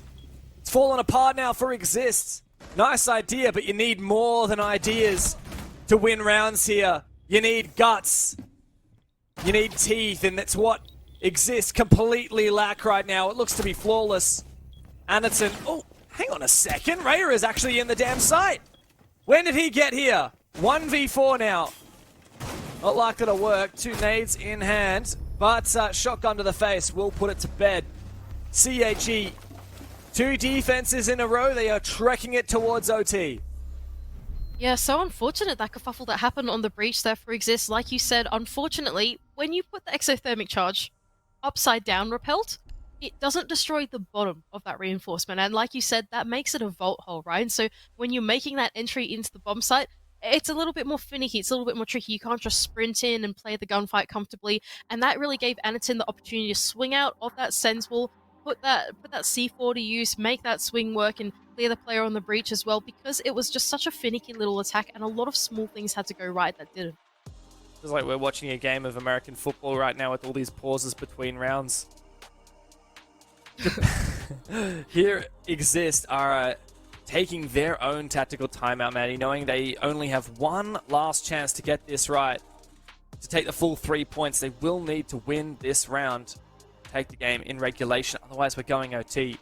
It's fallen apart now for IGZIST. Nice idea, but you need more than ideas to win rounds here. You need guts. You need teeth, and that's what IGZIST completely lack right now. It looks to be flawless. Anderson, oh, hang on a second. Raya is actually in the damn site. When did he get here? 1v4 now. Not likely to work. 2 nades in hand, but shotgun to the face will put it to bed. CAG, 2 defenses in a row. They are trekking it towards OT.
Yeah, so unfortunate that kerfuffle that happened on the breach there for IGZIST. Like you said, unfortunately, when you put the exothermic charge upside down repelled, it doesn't destroy the bottom of that reinforcement. And like you said, that makes it a vault hole, right? And so when you're making that entry into the bomb site, it's a little bit more finicky, it's a little bit more tricky. You can't just sprint in and play the gunfight comfortably. And that really gave Anaton the opportunity to swing out of that Sens wall, put that C4 to use, make that swing work, and clear the player on the breach as well, because it was just such a finicky little attack, and a lot of small things had to go right that didn't.
It's like we're watching a game of American football right now with all these pauses between rounds. Here IGZIST are taking their own tactical timeout, Maddie, knowing they only have one last chance to get this right. To take the full 3 points, they will need to win this round. Take the game in regulation, otherwise we're going OT.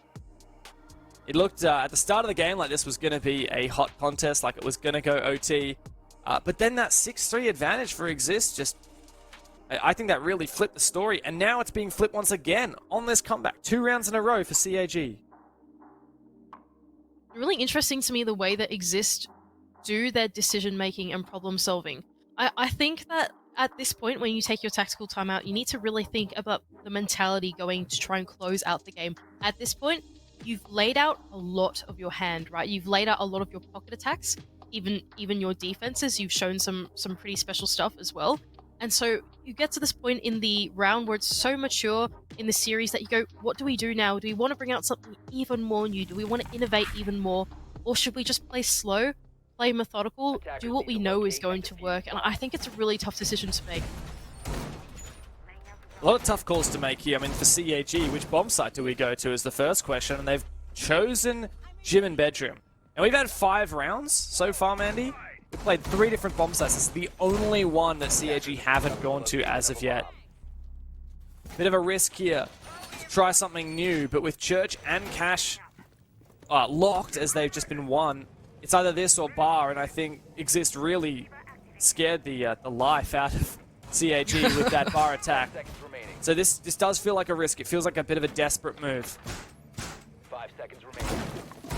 It looked at the start of the game like this was going to be a hot contest, like it was going to go OT. But then that 6-3 advantage for IGZIST just... I think that really flipped the story, and now it's being flipped once again on this comeback. 2 rounds in a row for CAG.
Really interesting to me the way that IGZIST do their decision-making and problem-solving. I think that at this point, when you take your tactical timeout, you need to really think about the mentality going to try and close out the game. At this point, you've laid out a lot of your hand, right? You've laid out a lot of your pocket attacks, even your defenses. You've shown some pretty special stuff as well. And so you get to this point in the round where it's so mature in the series that you go, what do we do now? Do we want to bring out something even more new? Do we want to innovate even more? Or should we just play slow, play methodical, do what we know is going to work? And I think it's a really tough decision to make.
A lot of tough calls to make here. I mean, for CAG, which bomb site do we go to is the first question, and they've chosen gym and bedroom. And we've had 5 rounds so far, Mandy. We've played 3 different bomb sites. This is the only one that CAG haven't gone to as of yet. Bit of a risk here to try something new, but with Church and Cash locked as they've just been won, it's either this or bar, and I think IGZIST really scared the life out of CAG with that bar attack. So this does feel like a risk. It feels like a bit of a desperate move.
5 seconds remaining.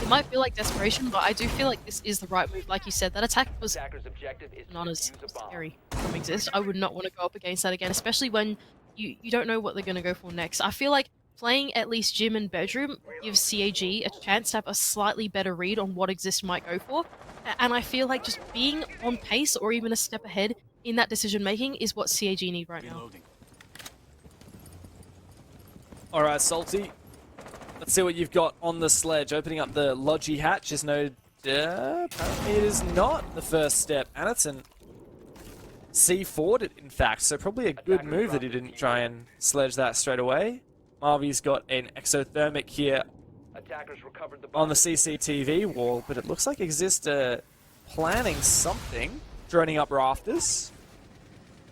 It might feel like desperation, but I do feel like this is the right move. Like you said, that attack was
Attacker's objective is to
not as
defuse a bomb.
scary from Exist. I would not want to go up against that again, especially when you don't know what they're going to go for next. I feel like playing at least Gym and Bedroom gives CAG a chance to have a slightly better read on what Exist might go for. And I feel like just being on pace or even a step ahead in that decision making is what CAG need right now.
Alright, Salty. Let's see what you've got on the sledge. Opening up the Logi hatch is no... apparently it is not the first step. Anderson C4'd it, in fact, so probably a good move that he didn't try and sledge that straight away. Marvy's got an exothermic here
Attackers recovered the
on
bomb.
the CCTV wall, but it looks like Exist planning something. Droning up rafters.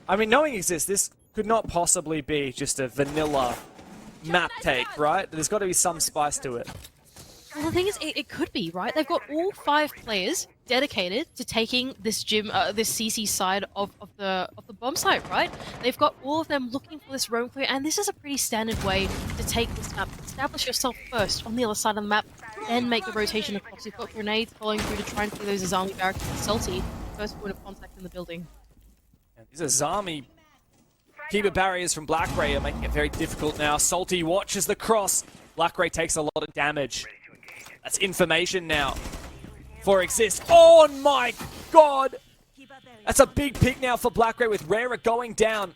I mean, knowing Exist, this could not possibly be just a vanilla map take, right? There's got to be some spice to it.
Well, the thing is, it could be, right? They've got all 5 players dedicated to taking this this CC side of the bomb site, right? They've got all of them looking for this roam clear, and this is a pretty standard way to take this map. Establish yourself first on the other side of the map, then make the rotation across. You've got grenades following through to try and clear those Azami barracks and Salty, first point of contact in the building.
And these Azami keeper barriers from Black Ray are making it very difficult now. Salty watches the cross. Black Ray takes a lot of damage. That's information now for Exist. Oh my god! That's a big pick now for Black Ray with Rara going down.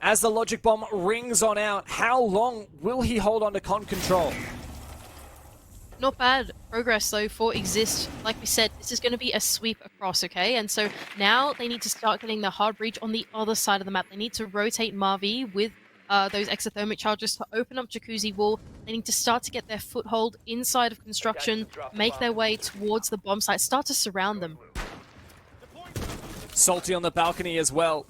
As the Logic Bomb rings on out, how long will he hold on to con control?
Not bad progress though for Exist. Like we said, this is going to be a sweep across, okay? And so now they need to start getting the hard breach on the other side of the map. They need to rotate Marvi with those exothermic charges to open up Jacuzzi Wall. They need to start to get their foothold inside of construction, make their way towards the bomb site, start to surround them.
Salty on the balcony as well.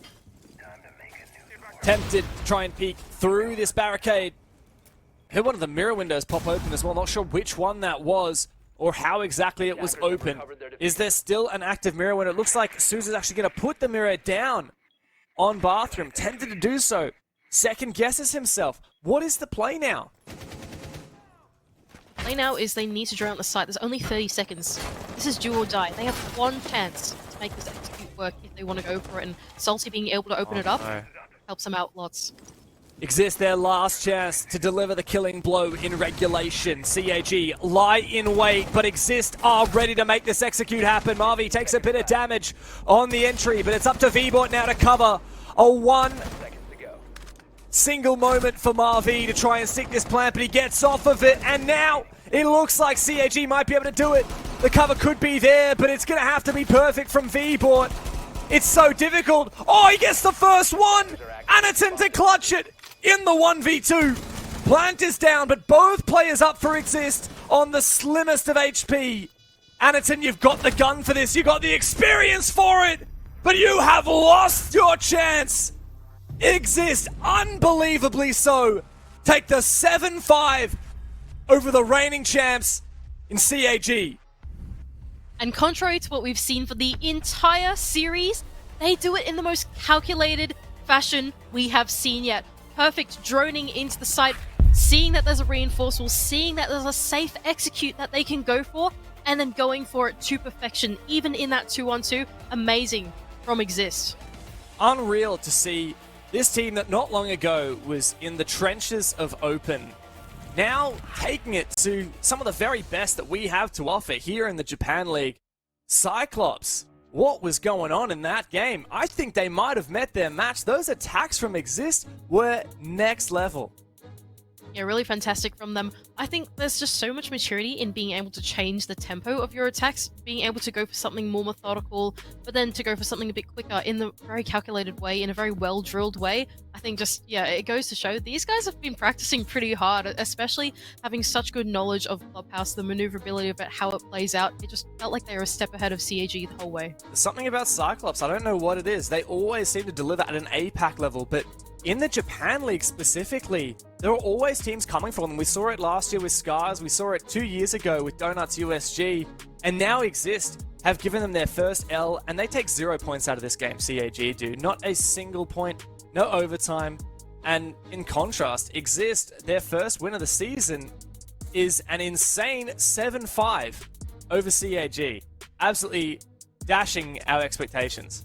Tempted to try and peek through this barricade. Heard one of the mirror windows pop open as well. Not sure which one that was or how exactly it was open. Is there still an active mirror window? It looks like Susan's actually going to put the mirror down on Bathroom. Tempted to do so. Second guesses himself. What is the play now?
Play now is they need to draw out the site. There's only 30 seconds. This is do or die. They have one chance to make this execute work if they want to go for it, and Salty being able to open it up helps them out lots.
Exist their last chance to deliver the killing blow in regulation. CAG lie in wait, but Exist are ready to make this execute happen. Marvi takes a bit of damage on the entry, but it's up to VBot now to cover. A one single moment for Marvi to try and stick this plant, but he gets off of it, and now it looks like CAG might be able to do it. The cover could be there, but it's going to have to be perfect from VBot. It's so difficult. Oh, he gets the first one! Anaton to clutch it in the 1v2. Plant is down, but both players up for Exist on the slimmest of HP. Anaton, you've got the gun for this. You've got the experience for it, but you have lost your chance. Exist, unbelievably so, take the 7-5 over the reigning champs in CAG.
And contrary to what we've seen for the entire series, they do it in the most calculated fashion we have seen yet. Perfect droning into the site, seeing that there's a reinforce wall, seeing that there's a safe execute that they can go for, and then going for it to perfection, even in that 2-on-2. Amazing from Exist.
Unreal to see this team that not long ago was in the trenches of Open, now taking it to some of the very best that we have to offer here in the Japan League. Cyclops, what was going on in that game? I think they might have met their match. Those attacks from Exist were next level.
Yeah, really fantastic from them. I think there's just so much maturity in being able to change the tempo of your attacks, being able to go for something more methodical, but then to go for something a bit quicker in the very calculated way, in a very well-drilled way. I think just, yeah, it goes to show these guys have been practicing pretty hard, especially having such good knowledge of Clubhouse, the maneuverability of it, how it plays out. It just felt like they were a step ahead of CAG the whole way.
There's something about Cyclops, I don't know what it is. They always seem to deliver at an APAC level, but in the Japan League specifically, there are always teams coming for them. We saw it last year with Scars, we saw it 2 years ago with Donuts USG, and now Exist have given them their first L, and they take 0 points out of this game, CAG do. Not a single point, no overtime. And in contrast, IGZIST, their first win of the season is an insane 7-5 over CAG. Absolutely dashing our expectations.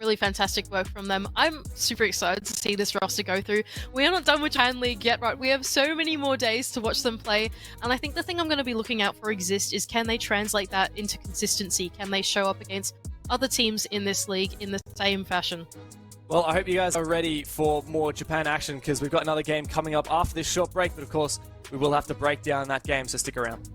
Really fantastic work from them. I'm super excited to see this roster go through. We are not done with Japan League yet, right? We have so many more days to watch them play, and I think the thing I'm going to be looking out for IGZIST is, can they translate that into consistency? Can they show up against other teams in this league in the same fashion?
Well, I hope you guys are ready for more Japan action, because we've got another game coming up after this short break, but of course, we will have to break down that game, so stick around.